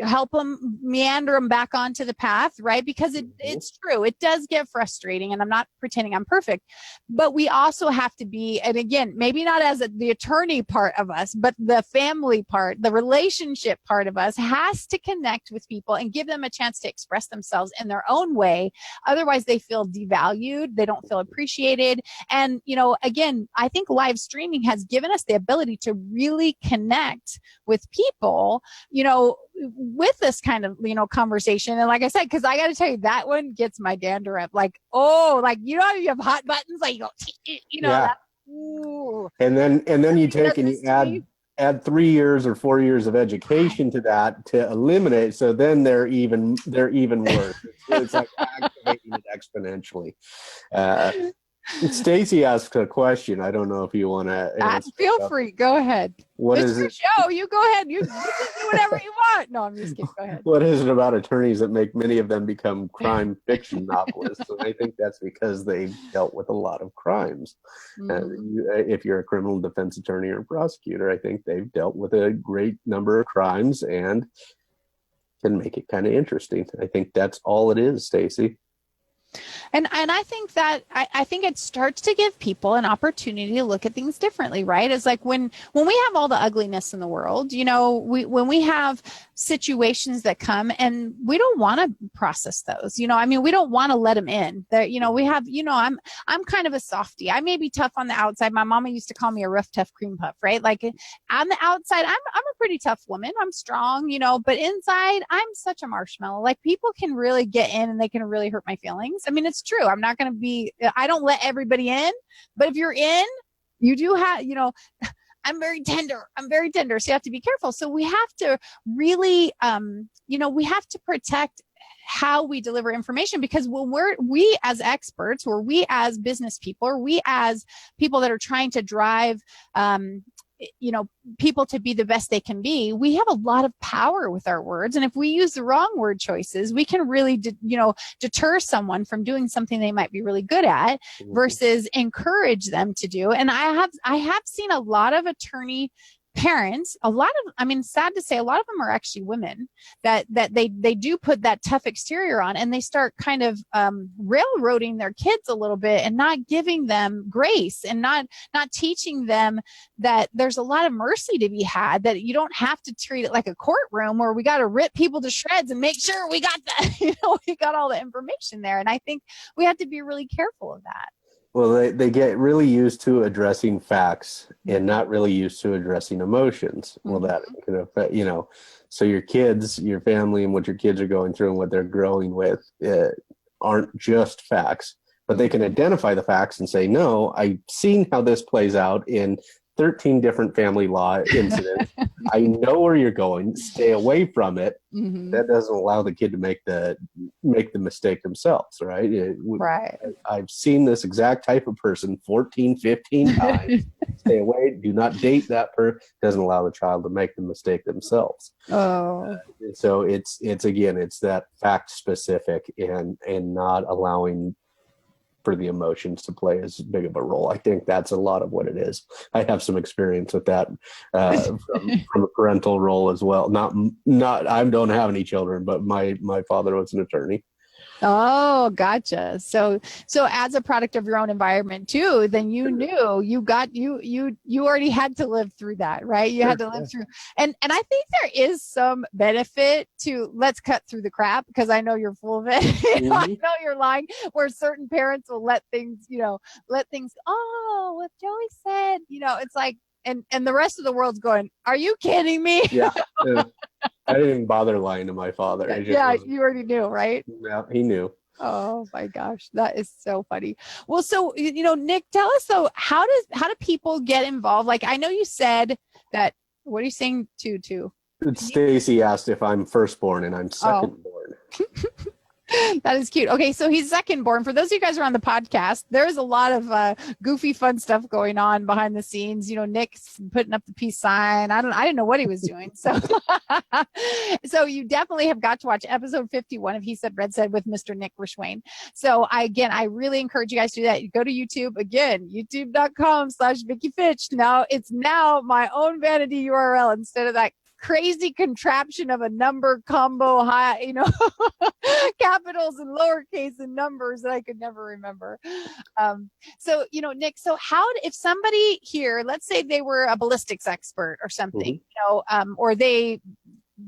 help them meander them back onto the path, right? Because it's true. It does get frustrating, and I'm not pretending I'm perfect, but we also have to be, and again, maybe not as the attorney part of us, but the family part, the relationship part of us has to connect with people and give them a chance to express themselves in their own way. Otherwise, they feel devalued. They don't feel appreciated. And, again, I think live streaming has given us the ability to really connect with people, with this kind of, conversation. And like I said, because I got to tell you, that one gets my dander up. Like, you have hot buttons, like you go, yeah. Ooh. And then you take and you add 3 years or 4 years of education to that to eliminate. So then they're even worse. It's like activating it exponentially. Stacy asked a question. I don't know if you want to answer. Feel free. Go ahead. What it's is your it? show. You go ahead. You can do whatever you want. No, I'm just kidding. Go ahead. What is it about attorneys that make many of them become crime fiction novelists? And I think that's because they've dealt with a lot of crimes. If you're a criminal defense attorney or prosecutor, I think they've dealt with a great number of crimes and can make it kind of interesting. I think that's all it is, Stacy. And I think that I think it starts to give people an opportunity to look at things differently, right? It's like when we have all the ugliness in the world, when we have situations that come and we don't want to process those, we don't want to let them in. That we have, I'm kind of a softie. I may be tough on the outside. My mama used to call me a rough, tough cream puff, right? Like on the outside, I'm a pretty tough woman. I'm strong, but inside, I'm such a marshmallow. Like people can really get in and they can really hurt my feelings. I mean, it's true. I'm not going to be, I don't let everybody in, but if you're in, you do have, I'm very tender. So you have to be careful. So we have to really, we have to protect how we deliver information, because when we as experts, or we as business people, or we as people that are trying to drive, people to be the best they can be, we have a lot of power with our words. And if we use the wrong word choices, we can really, deter someone from doing something they might be really good at versus encourage them to do. And I have seen a lot of attorney parents, sad to say, a lot of them are actually women that they do put that tough exterior on, and they start kind of railroading their kids a little bit and not giving them grace and not teaching them that there's a lot of mercy to be had, that you don't have to treat it like a courtroom where we got to rip people to shreds and make sure we got that, we got all the information there. And I think we have to be really careful of that. Well, they get really used to addressing facts and not really used to addressing emotions. Well, that can affect, so your kids, your family, and what your kids are going through and what they're growing with aren't just facts, but they can identify the facts and say, no, I've seen how this plays out in 13 different family law incidents. I know where you're going. Stay away from it. That doesn't allow the kid to make the mistake themselves, right? Right. I've seen this exact type of person 14, 15 times. Stay away. Do not date that person. Doesn't allow the child to make the mistake themselves. So it's that fact specific and not allowing for the emotions to play as big of a role. I think that's a lot of what it is. I have some experience with that from a parental role as well. Not I don't have any children, but my father was an attorney. Oh, gotcha. So as a product of your own environment too, then you knew you already had to live through that, right? You had to live through. And I think there is some benefit to let's cut through the crap, because I know you're full of it. I know you're lying, where certain parents will let things, oh, what Joey said, it's like, and the rest of the world's going, are you kidding me? Yeah. I didn't even bother lying to my father. It just Yeah, wasn't- you already knew, right? Yeah, he knew. Oh my gosh, that is so funny. Well, so Nick, tell us though, how do people get involved? Like, I know you said that. What are you saying to? Stacy asked if I'm firstborn, and I'm secondborn. That is cute. Okay, so he's second born. For those of you guys who are on the podcast, there's a lot of goofy, fun stuff going on behind the scenes. Nick's putting up the peace sign. I didn't know what he was doing. So, so you definitely have got to watch episode 51 of He Said Red Said with Mr. Nick Rishwain. So I really encourage you guys to do that. You go to YouTube again, youtube.com/Vicky Fitch. Now it's my own vanity URL instead of that crazy contraption of a number combo high, capitals and lowercase and numbers that I could never remember. So, Nick, so if somebody here, let's say they were a ballistics expert or something, or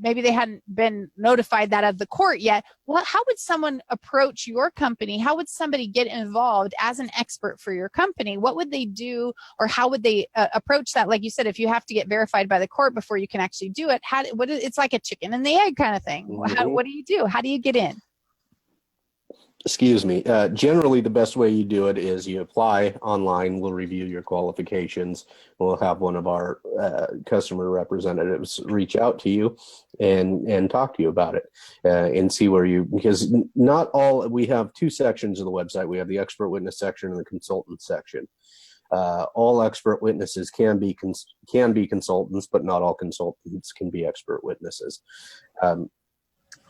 maybe they hadn't been notified that of the court yet. How would someone approach your company? How would somebody get involved as an expert for your company? What would they do, or how would they approach that? Like you said, if you have to get verified by the court before you can actually do it, it's like a chicken and the egg kind of thing. Mm-hmm. What do you do? How do you get in? Excuse me. Generally, the best way you do it is you apply online. We'll review your qualifications. We'll have one of our customer representatives reach out to you and talk to you about it and see because not all, we have two sections of the website. We have the expert witness section and the consultant section. All expert witnesses can be consultants, but not all consultants can be expert witnesses.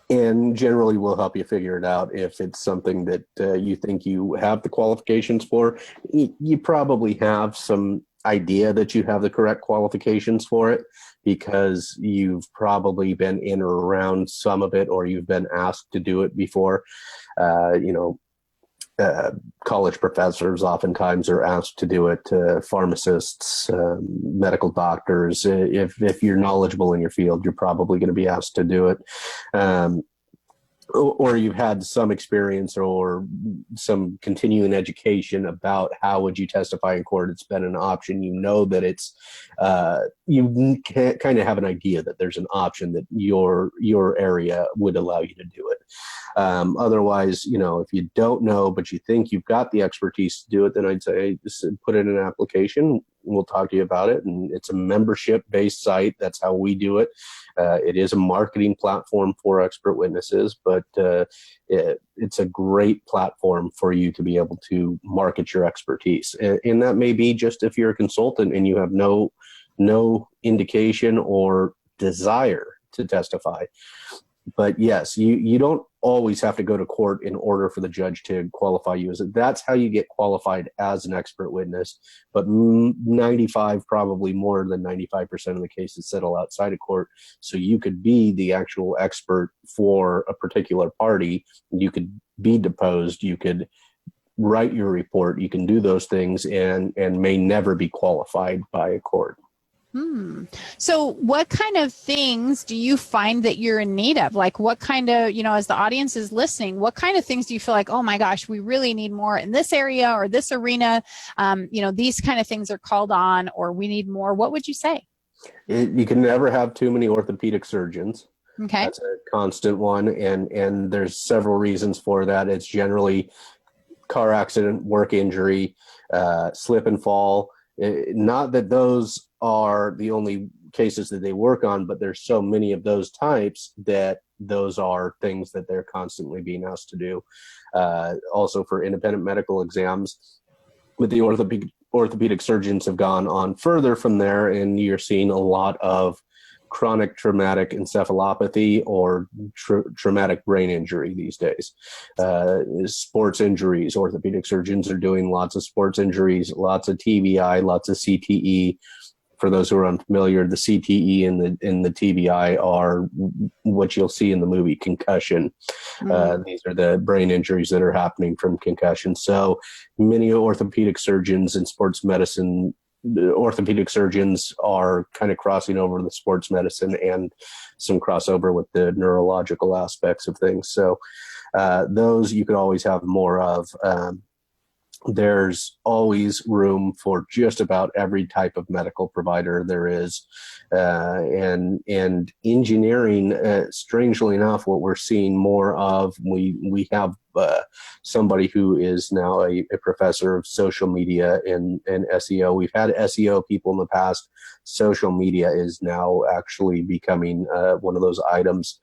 And generally we'll help you figure it out. If it's something that you think you have the qualifications for, you probably have some idea that you have the correct qualifications for it because you've probably been in or around some of it, or you've been asked to do it before. College professors oftentimes are asked to do it, pharmacists, medical doctors. If you're knowledgeable in your field, you're probably going to be asked to do it. Or you've had some experience or some continuing education about how would you testify in court. It's been an option. That it's, you can kind of have an idea that there's an option that your area would allow you to do it. Otherwise, if you don't know, but you think you've got the expertise to do it, then I'd say just put in an application. We'll talk to you about it. And it's a membership-based site. That's how we do it. It is a marketing platform for expert witnesses, but it's a great platform for you to be able to market your expertise. And that may be just if you're a consultant and you have no indication or desire to testify. But yes, you don't always have to go to court in order for the judge to qualify you. That's how you get qualified as an expert witness. But 95, probably more than 95% of the cases settle outside of court. So you could be the actual expert for a particular party. You could be deposed. You could write your report. You can do those things and may never be qualified by a court. So what kind of things do you find that you're in need of? Like what kind of, as the audience is listening, what kind of things do you feel like, oh my gosh, we really need more in this area or this arena? These kind of things are called on, or we need more. What would you say? You can never have too many orthopedic surgeons. Okay. That's a constant one. And there's several reasons for that. It's generally car accident, work injury, slip and fall. Not that those are the only cases that they work on, but there's so many of those types that those are things that they're constantly being asked to do. Also for independent medical exams, but the orthopedic surgeons have gone on further from there, and you're seeing a lot of chronic traumatic encephalopathy or traumatic brain injury these days. Sports injuries, orthopedic surgeons are doing lots of sports injuries, lots of TBI, lots of CTE. For those who are unfamiliar, the CTE and the TBI are what you'll see in the movie Concussion. These are the brain injuries that are happening from concussion. So many orthopedic surgeons in sports medicine, orthopedic surgeons are kind of crossing over the sports medicine and some crossover with the neurological aspects of things. So those you could always have more of. there's always room for just about every type of medical provider there is. And engineering, strangely enough, what we're seeing more of, we have somebody who is now a professor of social media and SEO. We've had SEO people in the past. Social media is now actually becoming one of those items,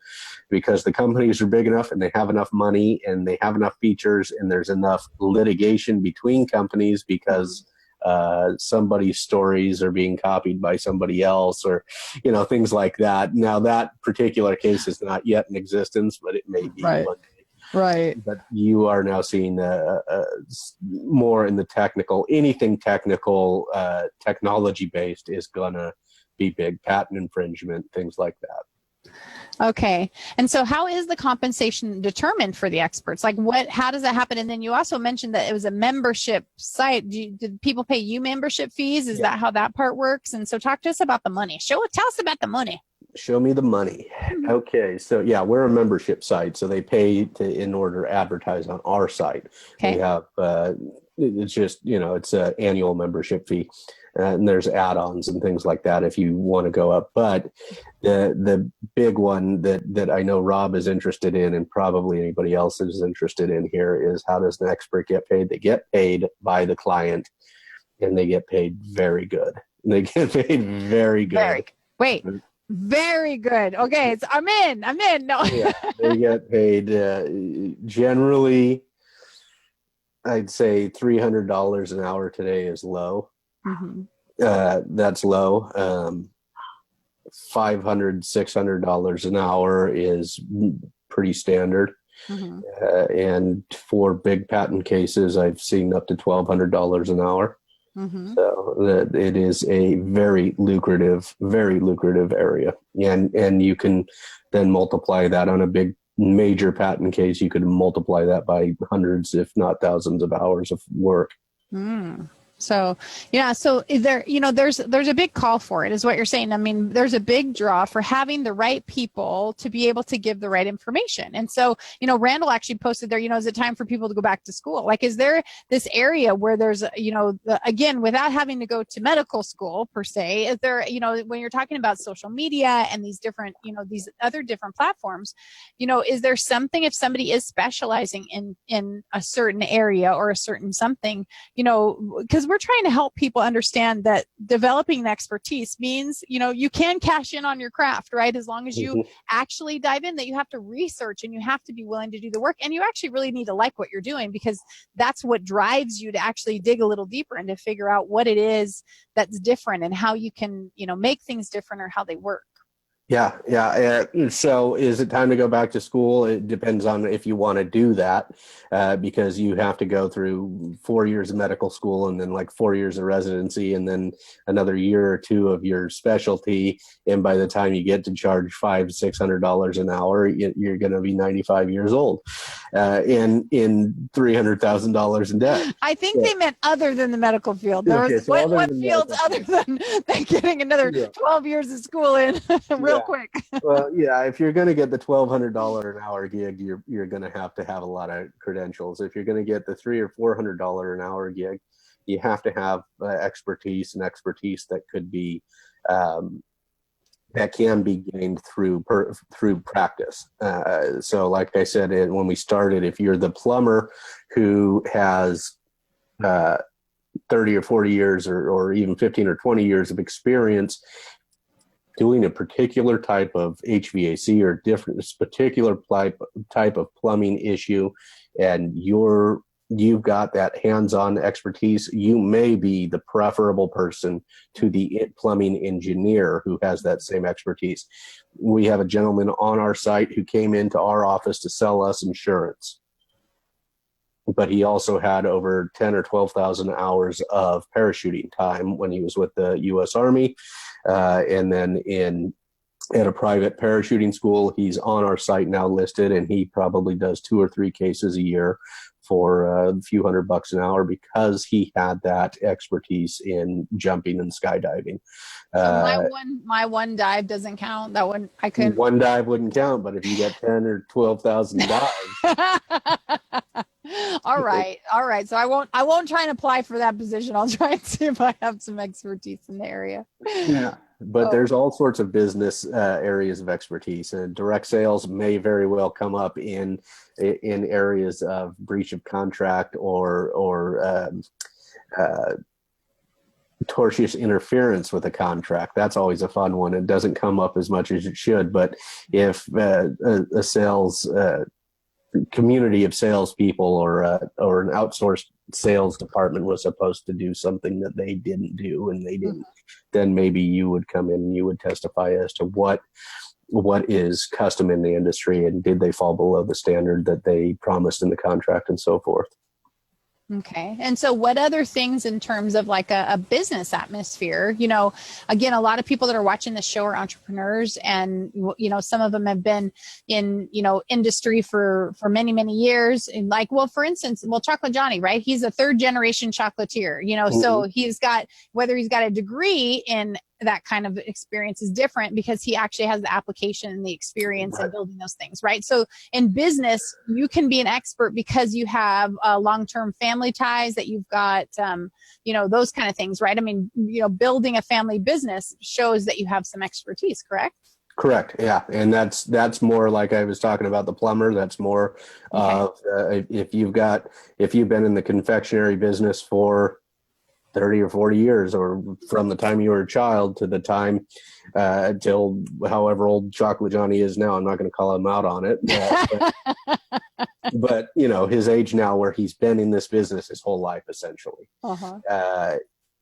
because the companies are big enough and they have enough money and they have enough features, and there's enough litigation between companies because somebody's stories are being copied by somebody else, or things like that. Now, that particular case is not yet in existence, but it may be Right. one day. Right. But you are now seeing more in the technical, anything technical, technology based is gonna be big. Patent infringement, things like that. Okay. And so how is the compensation determined for the experts? Like how does that happen? And then you also mentioned that it was a membership site. Did people pay you membership fees? Is that how that part works? And so talk to us about the money. Tell us about the money. Show me the money. Okay. So yeah, we're a membership site. So they pay in order to advertise on our site. Okay. We have, it's just, it's an annual membership fee. And there's add-ons and things like that if you want to go up. But the big one that I know Rob is interested in, and probably anybody else is interested in here, is how does an expert get paid? They get paid by the client, and they get paid very good. They get paid very good. Very good. Okay, so I'm in. No. Yeah, they get paid generally, I'd say $300 an hour today is low. Mm-hmm. That's low. $500, $600 an hour is pretty standard. Mm-hmm. And for big patent cases, I've seen up to $1,200 an hour. Mm-hmm. So it is a very lucrative area. And you can then multiply that on a big major patent case. You could multiply that by hundreds, if not thousands of hours of work. Mm. So, yeah, so there, there's a big call for it, is what you're saying. I mean, there's a big draw for having the right people to be able to give the right information. And so, Randall actually posted there, is it time for people to go back to school? Like, is there this area where there's, again, without having to go to medical school per se, is there, when you're talking about social media and these different, these other different platforms, is there something, if somebody is specializing in a certain area or a certain something, because we're trying to help people understand that developing expertise means, you can cash in on your craft, right? As long as you actually dive in, that you have to research and you have to be willing to do the work. And you actually really need to like what you're doing, because that's what drives you to actually dig a little deeper and to figure out what it is that's different and how you can, make things different or how they work. Yeah. So is it time to go back to school? It depends on if you want to do that, because you have to go through 4 years of medical school and then like 4 years of residency and then another year or two of your specialty. And by the time you get to charge $500-$600 an hour, you're going to be 95 years old and in $300,000 in debt. I think they meant other than the medical field. What fields other than getting another 12 years of school in real quick? Well, yeah, if you're going to get the $1,200 an hour gig, you're going to have a lot of credentials. If you're going to get the $300 or $400 an hour gig, you have to have expertise that could be that can be gained through practice. So, like I said, when we started, if you're the plumber who has 30 or 40 years or even 15 or 20 years of experience doing a particular type of HVAC or particular type of plumbing issue, and you've got that hands-on expertise, you may be the preferable person to the plumbing engineer who has that same expertise. We have a gentleman on our site who came into our office to sell us insurance, but he also had over 10 or 12,000 hours of parachuting time when he was with the U.S. Army. And then at a private parachuting school, he's on our site now listed, and he probably does 2 or 3 cases a year for a few $100 an hour because he had that expertise in jumping and skydiving. So my one dive doesn't count. That one I couldn't. One dive wouldn't count, but if you got 10 or 12,000 dives. All right. All right. So I won't try and apply for that position. I'll try and see if I have some expertise in the area. Yeah. But there's all sorts of business areas of expertise, and direct sales may very well come up in areas of breach of contract or tortious interference with a contract. That's always a fun one. It doesn't come up as much as it should, but if a sales community of salespeople or an outsourced sales department was supposed to do something that they didn't do, and they didn't, then maybe you would come in and you would testify as to what is custom in the industry, and did they fall below the standard that they promised in the contract, and so forth. Okay. And so what other things in terms of like a business atmosphere, again, a lot of people that are watching this show are entrepreneurs, and, some of them have been in, industry for many, many years. And like, well, for instance, Chocolate Johnny, right? He's a third generation chocolatier, so whether he's got a degree in that kind of experience is different, because he actually has the application and the experience in building those things, right? So in business, you can be an expert because you have long-term family ties, that you've got, those kind of things, right? I mean, building a family business shows that you have some expertise, correct? Correct. Yeah. And that's more like I was talking about the plumber. That's more if you've been in the confectionery business for 30 or 40 years, or from the time you were a child to the time till however old Chocolate Johnny is now. I'm not going to call him out on it, but his age now, where he's been in this business his whole life, essentially.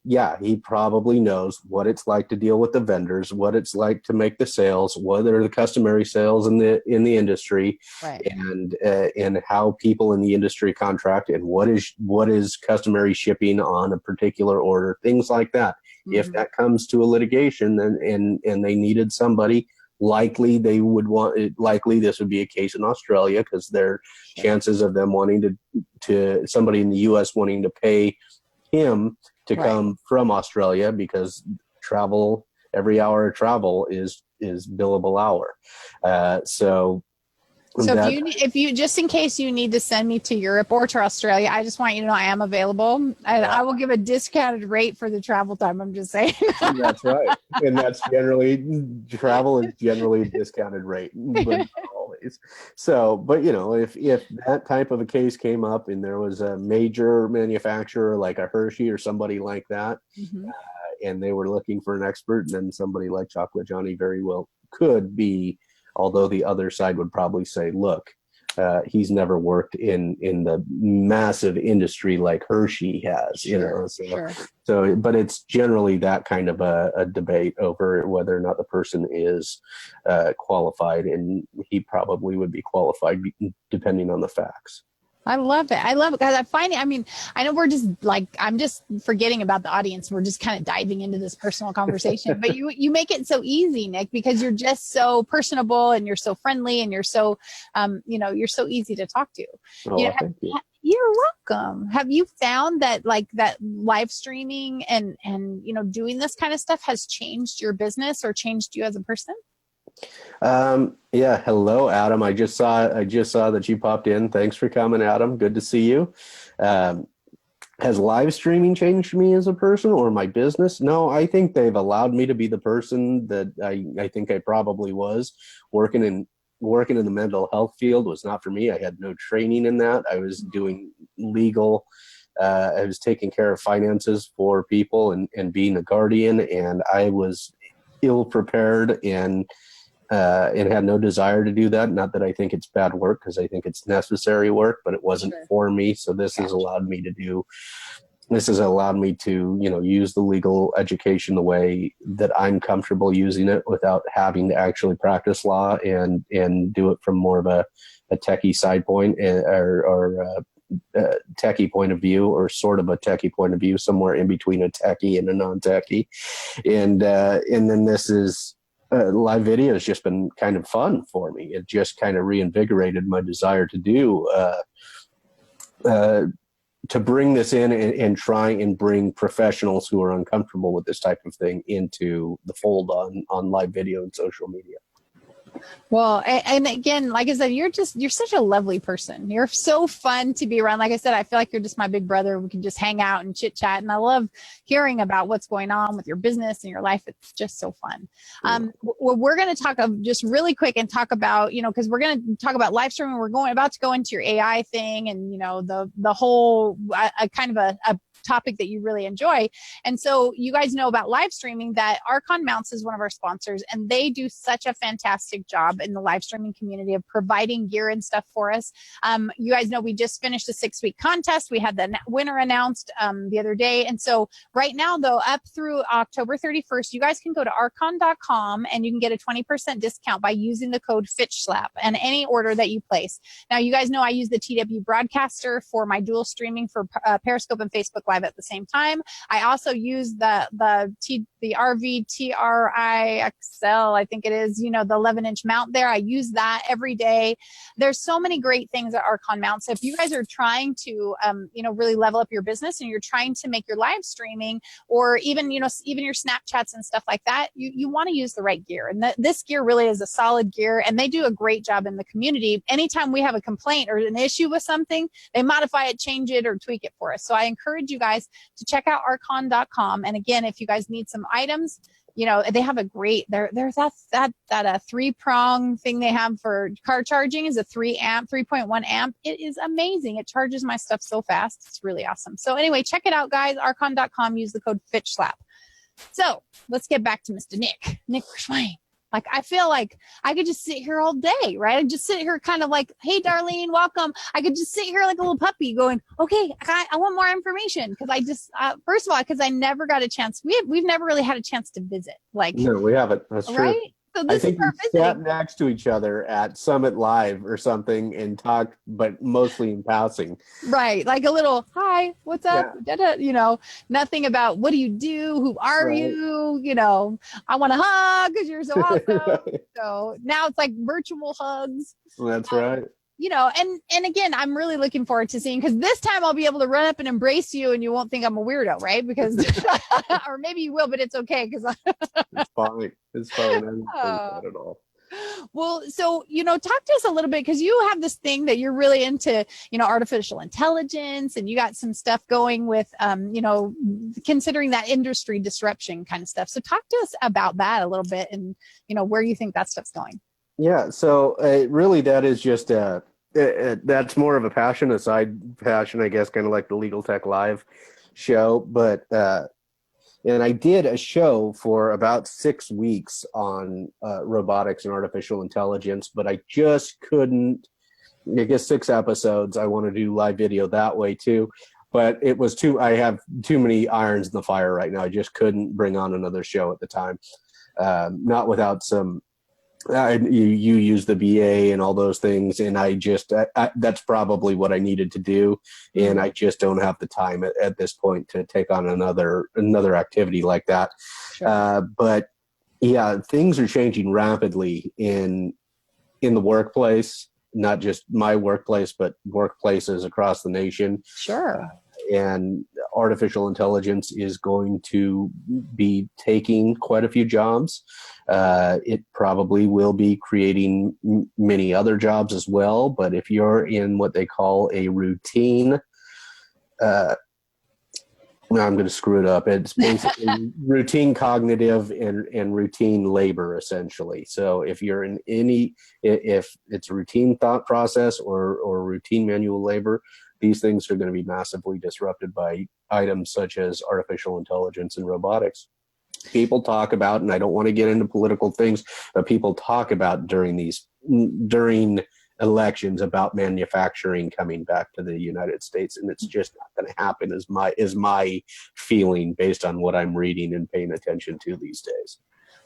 Yeah, he probably knows what it's like to deal with the vendors, what it's like to make the sales, what are the customary sales in the industry, right, and how people in the industry contract, and what is customary shipping on a particular order, things like that. Mm-hmm. If that comes to a litigation, then and they needed somebody, likely this would be a case in Australia, because their chances of them wanting to somebody in the U.S. wanting to pay him to come from Australia, because every hour of travel is billable hour. So if you just in case you need to send me to Europe or to Australia, I just want you to know I am available, and I will give a discounted rate for the travel time. I'm just saying. That's right. And travel is generally a discounted rate, but not always. So, but if that type of a case came up and there was a major manufacturer like a Hershey or somebody like that, and they were looking for an expert, and then somebody like Chocolate Johnny very well could be, although the other side would probably say, look, he's never worked in the massive industry like Hershey has, So, but it's generally that kind of a debate over whether or not the person is qualified, and he probably would be qualified depending on the facts. I love it. Because I know I'm just forgetting about the audience. We're just kind of diving into this personal conversation, but you make it so easy, Nick, because you're just so personable, and you're so friendly, and you're so, you're so easy to talk to. Thank you. You're welcome. Have you found that that live streaming and doing this kind of stuff has changed your business or changed you as a person? Yeah. Hello, Adam. I just saw that you popped in. Thanks for coming, Adam. Good to see you. Has live streaming changed me as a person or my business? No, I think they've allowed me to be the person that I think I probably was. Working in the mental health field was not for me. I had no training in that. I was doing legal. I was taking care of finances for people and being a guardian, and I was ill prepared and had no desire to do that. Not that I think it's bad work, because I think it's necessary work, but it wasn't for me. So this has allowed me to use the legal education the way that I'm comfortable using it, without having to actually practice law and do it from more of a techie side point, or techie point of view, or sort of a techie point of view, somewhere in between a techie and a non-techie. And then this is live video has just been kind of fun for me. It just kind of reinvigorated my desire to do to bring this in and try and bring professionals who are uncomfortable with this type of thing into the fold on live video and social media. Well, and again, like I said, you're such a lovely person. You're so fun to be around. Like I said, I feel like you're just my big brother. We can just hang out and chit chat. And I love hearing about what's going on with your business and your life. It's just so fun. Well, we're going to talk just really quick and talk about, because we're going to talk about live streaming. We're about to go into your AI thing and, the whole kind of a topic that you really enjoy. And so you guys know about live streaming that Archon Mounts is one of our sponsors, and they do such a fantastic job in the live streaming community of providing gear and stuff for us. You guys know we just finished a 6-week contest. We had the winner announced the other day. And so right now, though, up through October 31st, you guys can go to archon.com and you can get a 20% discount by using the code FitchSlap and any order that you place. Now, you guys know I use the TW Broadcaster for my dual streaming for Periscope and Facebook Live at the same time. I also use the RVTRIXL, I think it is, the 11-inch mount there. I use that every day. There's so many great things at Archon Mount. So if you guys are trying to, really level up your business and you're trying to make your live streaming or even your Snapchats and stuff like that, you want to use the right gear. And this gear really is a solid gear, and they do a great job in the community. Anytime we have a complaint or an issue with something, they modify it, change it, or tweak it for us. So I encourage you guys to check out archon.com. And again, if you guys need some items, they have a great, there's that 3-prong thing they have for car charging is a 3.1 amp. It is amazing. It charges my stuff so fast. It's really awesome. So anyway, check it out, guys. Archon.com, use the code FitchSlap. So let's get back to Mr. Nick Rishwain. Like, I feel like I could just sit here all day, right? I just sit here kind of like, hey, Darlene, welcome. I could just sit here like a little puppy going, okay, I want more information. Because I just, first of all, because I never got a chance. We've never really had a chance to visit. Like, no, we haven't. That's true. Right? So this I think is our we sat next to each other at Summit Live or something and talked, but mostly in passing. Right. Like a little, hi, what's up? Yeah. Nothing about what do you do? Who are you? I want to hug because you're so awesome. So now it's like virtual hugs. That's right. And again, I'm really looking forward to seeing, because this time I'll be able to run up and embrace you and you won't think I'm a weirdo, right? Because, or maybe you will, but it's okay. Because it's fine. It's fine. I don't think that at all. Well, so, talk to us a little bit, because you have this thing that you're really into, artificial intelligence, and you got some stuff going with, considering that industry disruption kind of stuff. So talk to us about that a little bit and, where you think that stuff's going. Yeah. So really that is just that's more of a passion, a side passion, I guess, kind of like the Legal Tech Live show. But and I did a show for about 6 weeks on robotics and artificial intelligence, but I just couldn't. I guess 6 episodes. I want to do live video that way too, but it was I have too many irons in the fire right now. I just couldn't bring on another show at the time. Not without some. You use the BA and all those things, and I that's probably what I needed to do, and I just don't have the time at this point to take on another activity like that. Sure. But yeah, things are changing rapidly in the workplace, not just my workplace, but workplaces across the nation. Sure. And artificial intelligence is going to be taking quite a few jobs. It probably will be creating many other jobs as well. But if you're in what they call a routine, I'm going to screw it up. It's basically routine cognitive and routine labor, essentially. So if you're in if it's a routine thought process or routine manual labor, these things are going to be massively disrupted by items such as artificial intelligence and robotics. People talk about, and I don't want to get into political things, but people talk about during elections about manufacturing coming back to the United States, and it's just not going to happen. Is my feeling based on what I'm reading and paying attention to these days.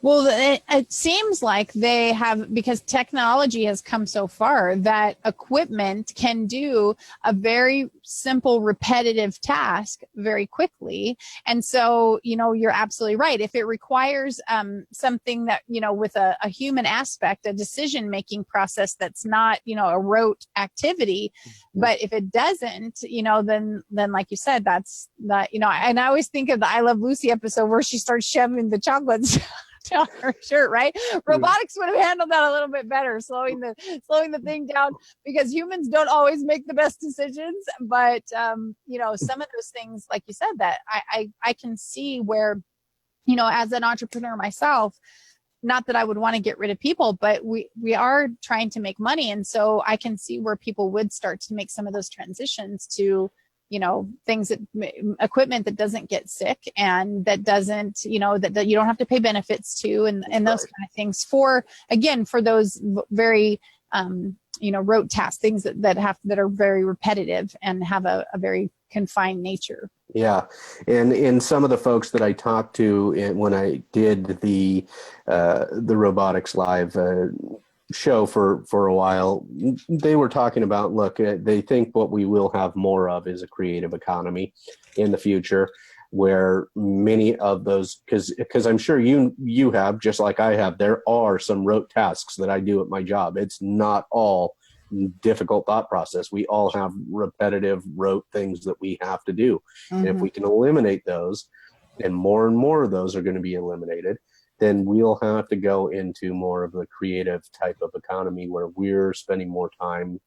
Well, it seems like they have, because technology has come so far, that equipment can do a very simple, repetitive task very quickly. And so, you're absolutely right. If it requires something that, with a human aspect, a decision-making process that's not, a rote activity, but if it doesn't, then like you said, that's not, and I always think of the I Love Lucy episode where she starts shoving the chocolates on her shirt, right? Robotics would have handled that a little bit better, slowing the thing down, because humans don't always make the best decisions. But some of those things, like you said, that I can see where, as an entrepreneur myself, not that I would want to get rid of people, but we are trying to make money. And so I can see where people would start to make some of those transitions to, things equipment that doesn't get sick and that doesn't, that you don't have to pay benefits to, and those kind of things for those very, rote tasks, things that are very repetitive and have a very confined nature. Yeah. And in some of the folks that I talked to when I did the Robotics Live show for a while, they were talking about, look, they think what we will have more of is a creative economy in the future, where many of those, because I'm sure you have, just like I have, there are some rote tasks that I do at my job. It's not all difficult thought process. We all have repetitive rote things that we have to do. And if we can eliminate those, and more of those are going to be eliminated, then we'll have to go into more of a creative type of economy where we're spending more time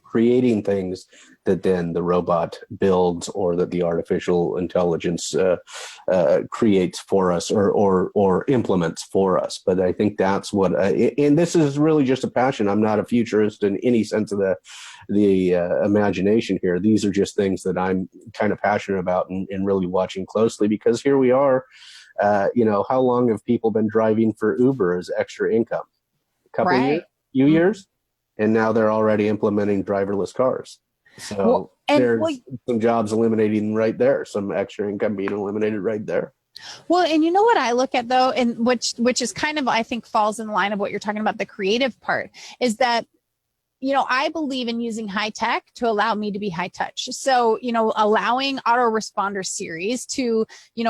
creating things that then the robot builds, or that the artificial intelligence creates for us, or implements for us. But I think that's what, and this is really just a passion. I'm not a futurist in any sense of the imagination here. These are just things that I'm kind of passionate about and really watching closely, because here we are. How long have people been driving for Uber as extra income? A couple of years, few years? And now they're already implementing driverless cars. So there's some jobs eliminating right there, some extra income being eliminated right there. Well, and you know what I look at, though, and which is kind of, I think, falls in line of what you're talking about, the creative part, is that, I believe in using high tech to allow me to be high touch. So, allowing autoresponder series to,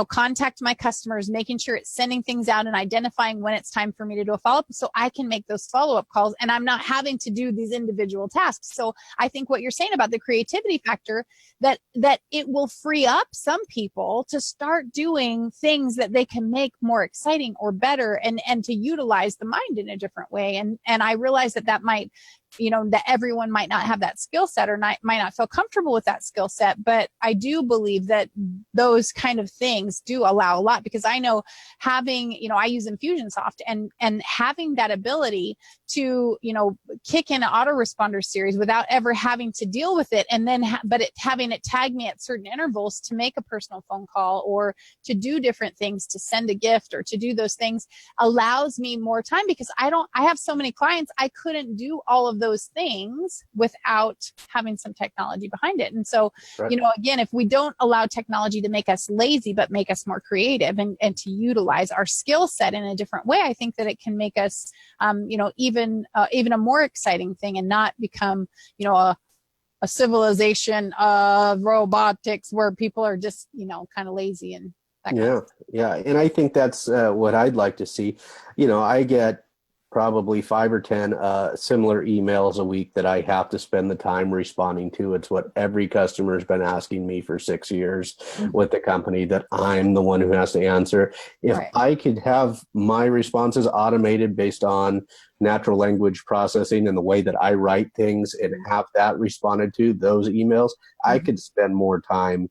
contact my customers, making sure it's sending things out and identifying when it's time for me to do a follow-up, so I can make those follow-up calls and I'm not having to do these individual tasks. So I think what you're saying about the creativity factor, that it will free up some people to start doing things that they can make more exciting or better, and to utilize the mind in a different way. And I realize that might, that everyone might not have that skill set, or might not feel comfortable with that skill set. But I do believe that those kind of things do allow a lot, because I know having, I use Infusionsoft, and having that ability to, kick in an autoresponder series without ever having to deal with it. And then, having it tag me at certain intervals to make a personal phone call, or to do different things, to send a gift, or to do those things, allows me more time, because I have so many clients, I couldn't do all of those things without having some technology behind it. And so, again, if we don't allow technology to make us lazy, but make us more creative, and to utilize our skill set in a different way, I think that it can make us, even a more exciting thing, and not become, a civilization of robotics where people are just, kind of lazy and that kind of stuff. Yeah. And I think that's what I'd like to see. I get probably 5 or 10 similar emails a week that I have to spend the time responding to. It's what every customer has been asking me for 6 years with the company, that I'm the one who has to answer. If I could have my responses automated based on natural language processing and the way that I write things, and have that responded to, those emails, I could spend more time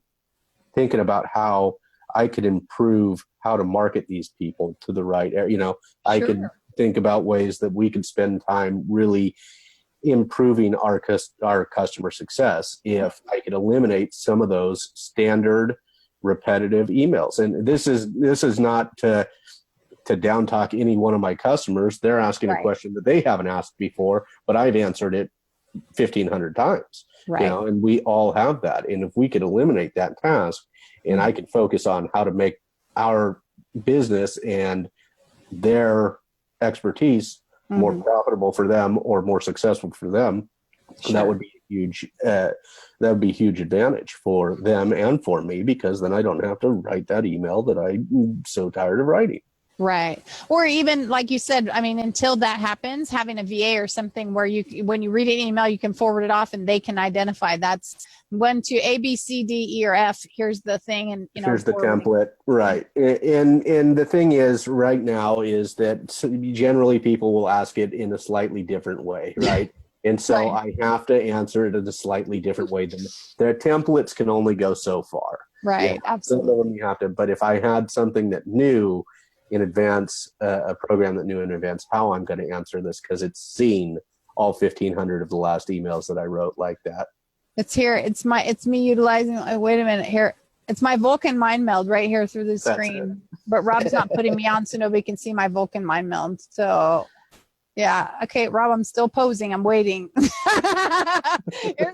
thinking about how I could improve how to market these people to the right area. I could think about ways that we could spend time really improving our customer success if I could eliminate some of those standard repetitive emails. And this is not to down talk any one of my customers. They're asking a question that they haven't asked before, but I've answered it 1,500 times. And we all have that. And if we could eliminate that task, and I could focus on how to make our business and their expertise more profitable for them, or more successful for them, that would be huge. That would be a huge advantage for them and for me, because then I don't have to write that email that I'm so tired of writing. Right. Or even like you said, I mean, until that happens, having a VA or something where when you read an email, you can forward it off and they can identify that's one to A, B, C, D, E, or F. Here's the thing. And, Here's the template. Right. And the thing is right now is that generally people will ask it in a slightly different way. Right. And so Right. I have to answer it in a slightly different way. Than the templates can only go so far. Right. Yeah, Absolutely. you have to. But if I had something that knew in advance, a program that knew in advance how I'm going to answer this, because it's seen all 1,500 of the last emails that I wrote like that. It's here. It's me utilizing. Wait a minute here. It's my Vulcan mind meld right here through the screen. But Rob's not putting me on so nobody can see my Vulcan mind meld. So yeah. Okay, Rob, I'm still posing. I'm waiting. Here's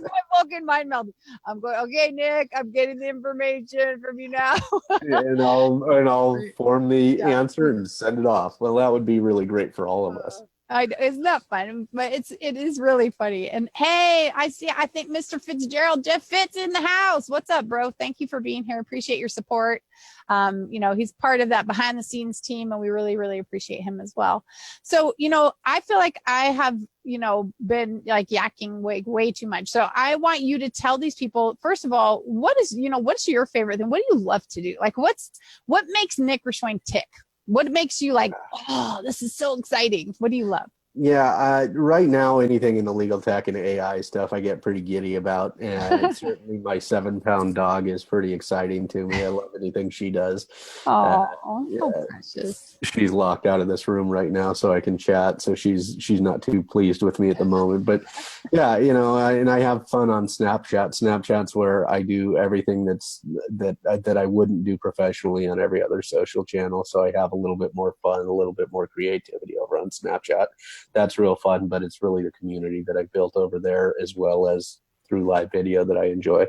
my Vulcan mind meld. I'm going, okay, Nick, I'm getting the information from you now. and I'll form the answer and send it off. Well, that would be really great for all of us. It's not fun, but it is really funny. And hey, I think Mr. Fitzgerald, Jeff Fitz in the house. What's up, bro? Thank you for being here. Appreciate your support. He's part of that behind the scenes team and we really, really appreciate him as well. So, I feel like I have, been like yakking way too much. So I want you to tell these people, first of all, what's your favorite thing? What do you love to do? Like what makes Nick Rishwain tick? What makes you like, oh, this is so exciting? What do you love? Yeah, right now, anything in the legal tech and AI stuff, I get pretty giddy about. And certainly my 7-pound dog is pretty exciting to me. I love anything she does. Oh, so precious. She's locked out of this room right now, so I can chat. So she's not too pleased with me at the moment. But yeah, and I have fun on Snapchat. Snapchat's where I do everything that I wouldn't do professionally on every other social channel. So I have a little bit more fun, a little bit more creativity over on Snapchat. That's real fun, but it's really the community that I've built over there as well as through live video that I enjoy.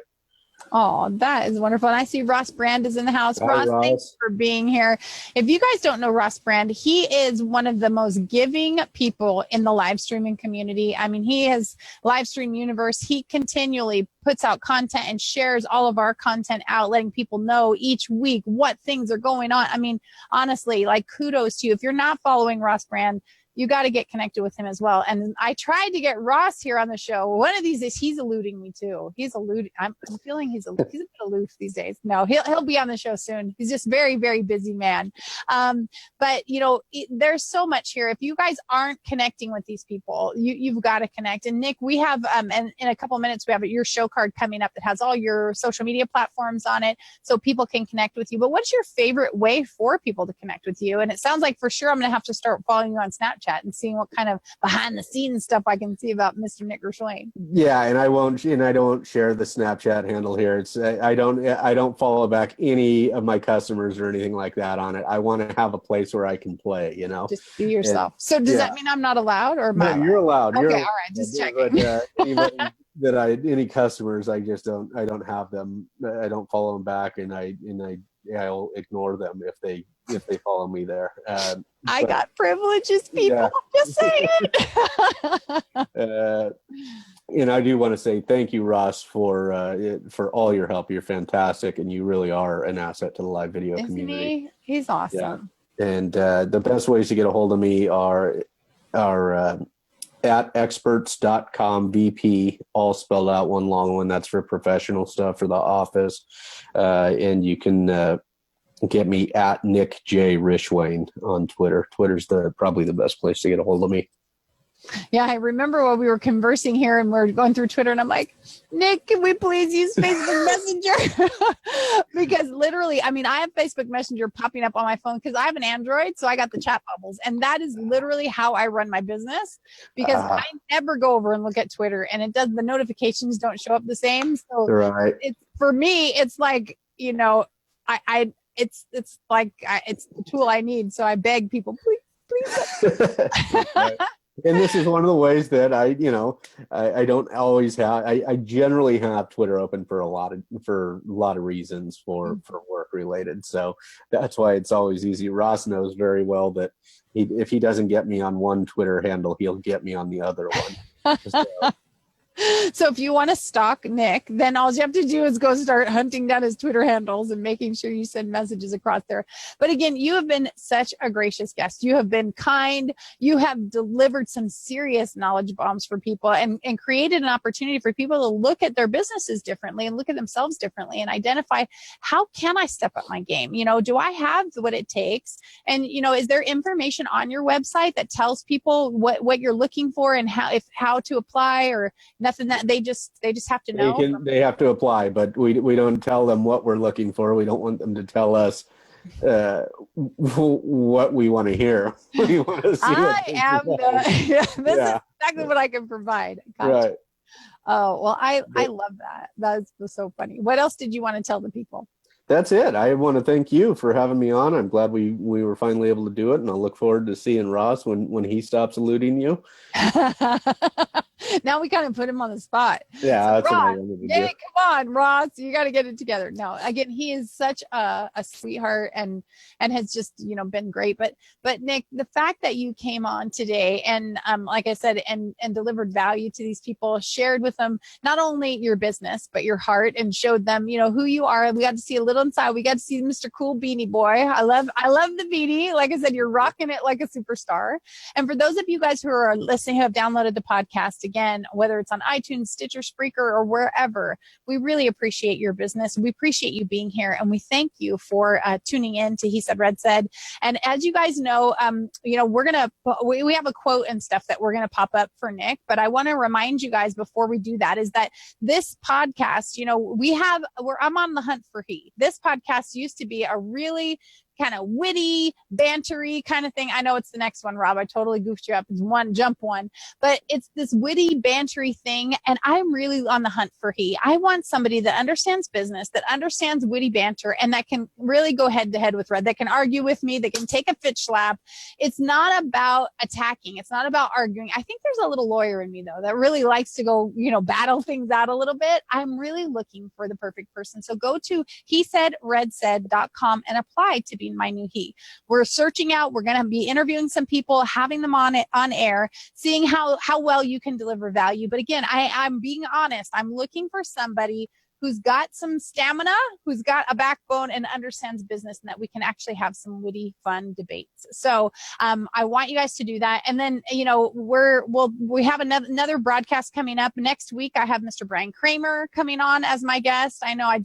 Oh, that is wonderful. And I see Ross Brand is in the house. Hi, Ross, thanks for being here. If you guys don't know Ross Brand, he is one of the most giving people in the live streaming community. I mean, he has Live Stream Universe. He continually puts out content and shares all of our content out, letting people know each week what things are going on. I mean, honestly, like kudos to you. If you're not following Ross Brand, you got to get connected with him as well. And I tried to get Ross here on the show. One of these days, he's eluding me too. I'm feeling he's a bit aloof these days. No, he'll be on the show soon. He's just very, very busy man. But there's so much here. If you guys aren't connecting with these people, you've got to connect. And Nick, we have, and in a couple of minutes, we have your show card coming up that has all your social media platforms on it so people can connect with you. But what's your favorite way for people to connect with you? And it sounds like for sure I'm going to have to start following you on Snapchat and seeing what kind of behind the scenes stuff I can see about Mr. Nick Rishwain. Yeah, and I don't share the Snapchat handle here. It's I don't follow back any of my customers or anything like that on it. I want to have a place where I can play, Just be yourself. So does that mean I'm not allowed or no, you're allowed. Okay, all right, just checking. But, any customers, I don't have them. I don't follow them back, and I'll ignore them if they follow me there. I got privileges, people. Yeah. Just saying. And I do want to say thank you, Ross, for all your help. You're fantastic, and you really are an asset to the live video community. He's awesome. Yeah. And the best ways to get a hold of me are at experts.com VP, all spelled out, one long one. That's for professional stuff for the office. And you can get me at Nick J. Rishwain on Twitter. Twitter's probably the best place to get a hold of me. Yeah, I remember when we were conversing here and we're going through Twitter and I'm like, Nick, can we please use Facebook Messenger? Because literally, I mean, I have Facebook Messenger popping up on my phone because I have an Android, so I got the chat bubbles. And that is literally how I run my business because I never go over and look at Twitter and the notifications don't show up the same. So right. It's for me, it's like, it's the tool I need. So I beg people, please. Right. And this is one of the ways that I don't always have. I generally have Twitter open for a lot of reasons for work related. So that's why it's always easy. Ross knows very well that if he doesn't get me on one Twitter handle, he'll get me on the other one. So, So if you want to stalk Nick, then all you have to do is go start hunting down his Twitter handles and making sure you send messages across there. But again, you have been such a gracious guest. You have been kind. You have delivered some serious knowledge bombs for people and created an opportunity for people to look at their businesses differently and look at themselves differently and identify, how can I step up my game? Do I have what it takes? And, is there information on your website that tells people what you're looking for and how to apply, or nothing that they just have to know? They have to apply, but we don't tell them what we're looking for. We don't want them to tell us what we want to hear. We want to see this is exactly what I can provide. Gotcha. Right. Oh, well, I love that. That's so funny. What else did you want to tell the people? That's it. I want to thank you for having me on. I'm glad we were finally able to do it, and I'll look forward to seeing Ross when he stops eluding you. Now we kind of put him on the spot. Yeah, so that's Ross, what I wanted to do. Come on, Ross, you got to get it together. No, again, he is such a sweetheart and has just been great. But Nick, the fact that you came on today and like I said, and delivered value to these people, shared with them not only your business but your heart, and showed them who you are. We got to see a little inside. We got to see Mr. Cool Beanie Boy. I love the beanie. Like I said, you're rocking it like a superstar. And for those of you guys who are listening, who have downloaded the podcast, again, whether it's on iTunes, Stitcher, Spreaker, or wherever, we really appreciate your business. We appreciate you being here, and we thank you for tuning in to He Said, Red Said. And as you guys know, we have a quote and stuff that we're gonna pop up for Nick. But I want to remind you guys before we do that is that this podcast, I'm on the hunt for he. This podcast used to be a really kind of witty, bantery kind of thing. I know it's the next one, Rob. I totally goofed you up. It's jump one. But it's this witty, bantery thing. And I'm really on the hunt for he. I want somebody that understands business, that understands witty banter, and that can really go head to head with Red, that can argue with me, that can take a Fitch slap. It's not about attacking. It's not about arguing. I think there's a little lawyer in me, though, that really likes to go, battle things out a little bit. I'm really looking for the perfect person. So go to hesaidredsaid.com and apply to be my new he. We're searching out. We're going to be interviewing some people, having them on air, seeing how well you can deliver value. But again, I'm being honest. I'm looking for somebody who's got some stamina, who's got a backbone and understands business, and that we can actually have some witty, fun debates. So I want you guys to do that. And then, we have another broadcast coming up next week. I have Mr. Brian Kramer coming on as my guest. I know I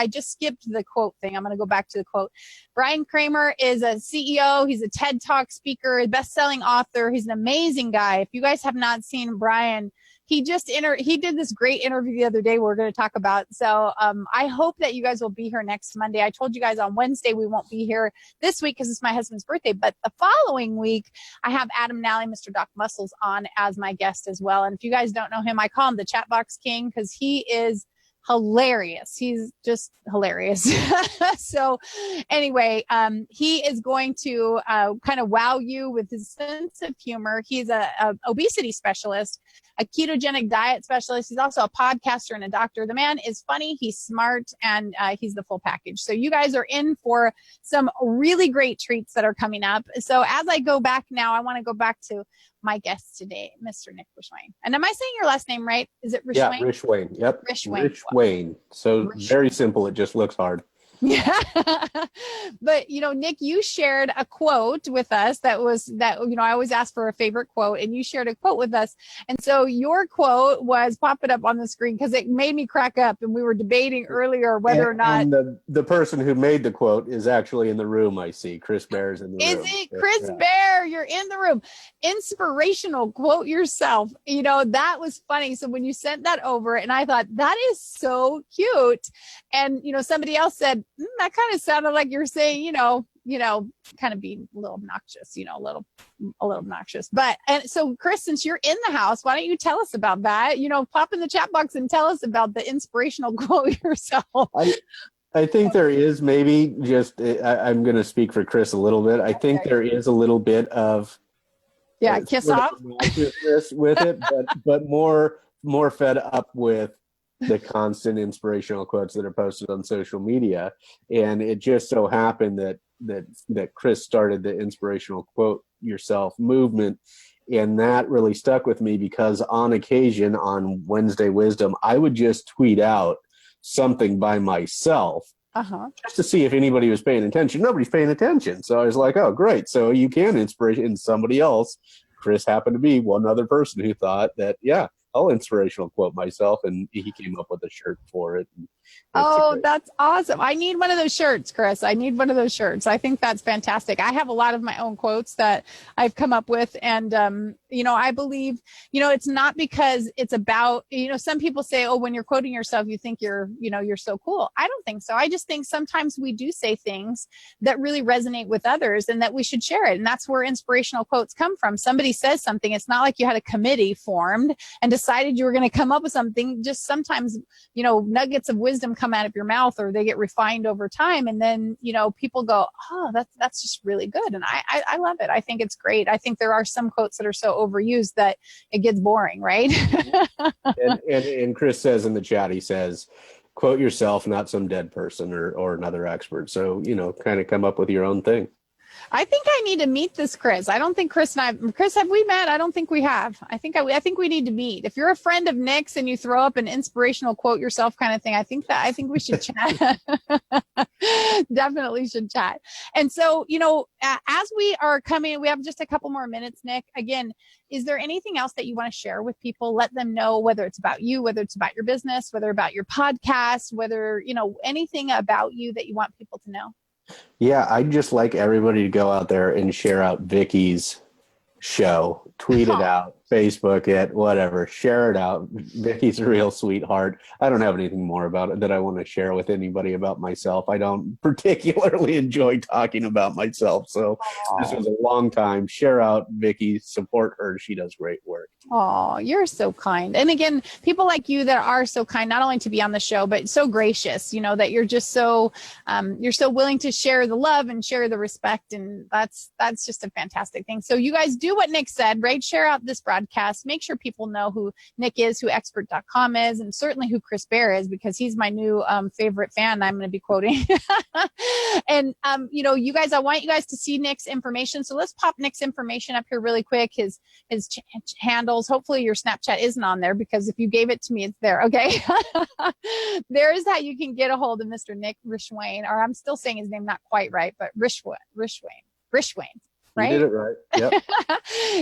just skipped the quote thing. I'm going to go back to the quote. Brian Kramer is a CEO. He's a TED Talk speaker, a best-selling author. He's an amazing guy. If you guys have not seen Brian, he did this great interview the other day we're going to talk about. So I hope that you guys will be here next Monday. I told you guys on Wednesday we won't be here this week because it's my husband's birthday. But the following week, I have Adam Nally, Mr. Doc Muscles, on as my guest as well. And if you guys don't know him, I call him the Chatbox King because he is hilarious. He's just hilarious. So anyway, he is going to kind of wow you with his sense of humor. He's a obesity specialist, a ketogenic diet specialist. He's also a podcaster and a doctor. The man is funny. He's smart, and he's the full package. So you guys are in for some really great treats that are coming up. So as I go back now, I want to go back to my guest today, Mr. Nick Rishwain. And am I saying your last name right? Is it Rishwain? Yeah, Rishwain. Yep. Rishwain. So very simple. It just looks hard. Yeah. But, Nick, you shared a quote with us I always ask for a favorite quote, and you shared a quote with us. And so your quote was, pop it up on the screen because it made me crack up. And we were debating earlier whether or not. And the person who made the quote is actually in the room. I see Chris Bear's in the room. Is it Chris Bear? You're in the room. Inspirational quote yourself. That was funny. So when you sent that over, and I thought that is so cute. And, somebody else said, that kind of sounded like you're saying, kind of being a little obnoxious, a little obnoxious. But, and so Chris, since you're in the house, why don't you tell us about that? Pop in the chat box and tell us about the inspirational quote yourself. I think there is maybe just, I'm going to speak for Chris a little bit. I think there is a little bit of kiss off with it, but more fed up with the constant inspirational quotes that are posted on social media. And it just so happened that Chris started the inspirational quote yourself movement And that really stuck with me because on occasion on Wednesday Wisdom, I would just tweet out something by myself just to see if anybody was paying attention. Nobody's paying attention. So I was like, oh, great. So you can inspiration somebody else. Chris happened to be one other person who thought that, yeah, I'll inspirational quote myself. And he came up with a shirt for it. Oh, that's awesome. I need one of those shirts, Chris. I need one of those shirts. I think that's fantastic. I have a lot of my own quotes that I've come up with. And, I believe, it's not because it's about, some people say, oh, when you're quoting yourself, you think you're so cool. I don't think so. I just think sometimes we do say things that really resonate with others and that we should share it. And that's where inspirational quotes come from. Somebody says something. It's not like you had a committee formed and decided you were going to come up with something. Just sometimes, nuggets of wisdom come out of your mouth, or they get refined over time. And then, people go, oh, that's just really good. And I love it. I think it's great. I think there are some quotes that are so overused that it gets boring, right? and Chris says in the chat, he says, quote yourself, not some dead person or another expert. So, kind of come up with your own thing. I think I need to meet this Chris. I don't think Chris, have we met? I don't think we have. I think we need to meet. If you're a friend of Nick's and you throw up an inspirational quote yourself kind of thing, I think we should chat. Definitely should chat. And so, as we are coming, we have just a couple more minutes, Nick. Again, is there anything else that you want to share with people? Let them know whether it's about you, whether it's about your business, whether about your podcast, whether, anything about you that you want people to know. Yeah, I'd just like everybody to go out there and share out Vicky's show, tweet it out, Facebook it, whatever, share it out. Vicky's a real sweetheart. I don't have anything more about it that I want to share with anybody about myself. I don't particularly enjoy talking about myself. So this was a long time. Share out Vicky, support her. She does great work. Oh, you're so kind. And again, people like you that are so kind, not only to be on the show, but so gracious, that you're just so, you're so willing to share the love and share the respect. And that's just a fantastic thing. So you guys do what Nick said, right? Share out this broadcast. Make sure people know who Nick is, who expert.com is, and certainly who Chris Bear is, because he's my new favorite fan I'm going to be quoting. And, you guys, I want you guys to see Nick's information. So let's pop Nick's information up here really quick. His handles. Hopefully your Snapchat isn't on there, because if you gave it to me, it's there. Okay. There's how you can get a hold of Mr. Nick Rishwain, or I'm still saying his name not quite right, but Rishwain. Right? You did it right. Yep.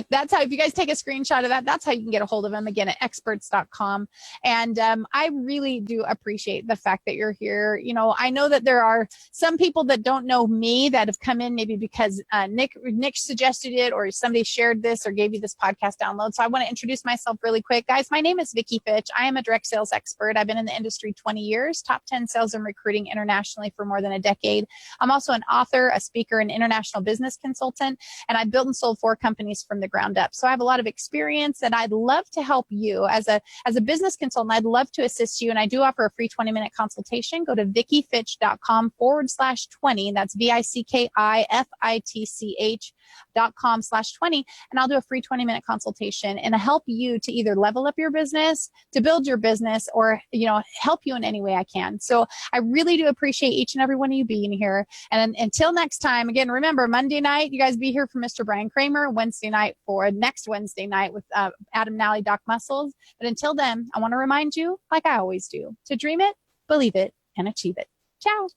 That's how, if you guys take a screenshot of that, that's how you can get a hold of him, again, at experts.com. And I really do appreciate the fact that you're here. I know that there are some people that don't know me that have come in maybe because Nick suggested it, or somebody shared this or gave you this podcast download. So I want to introduce myself really quick. Guys, my name is Vicky Fitch. I am a direct sales expert. I've been in the industry 20 years, top 10 sales and recruiting internationally for more than a decade. I'm also an author, a speaker, and international business consultant. And I've built and sold 4 companies from the ground up. So I have a lot of experience, and I'd love to help you as a business consultant. I'd love to assist you. And I do offer a free 20-minute consultation. Go to vickyfitch.com/20. That's VICKIFITCH.com/20. And I'll do a free 20-minute consultation and help you to either level up your business, to build your business, or, help you in any way I can. So I really do appreciate each and every one of you being here. And until next time, again, remember, Monday night, you guys be here for Mr. Brian Kramer, Wednesday night for next Wednesday night with Adam Nally, Doc Muscles. But until then, I want to remind you, like I always do, to dream it, believe it, and achieve it. Ciao.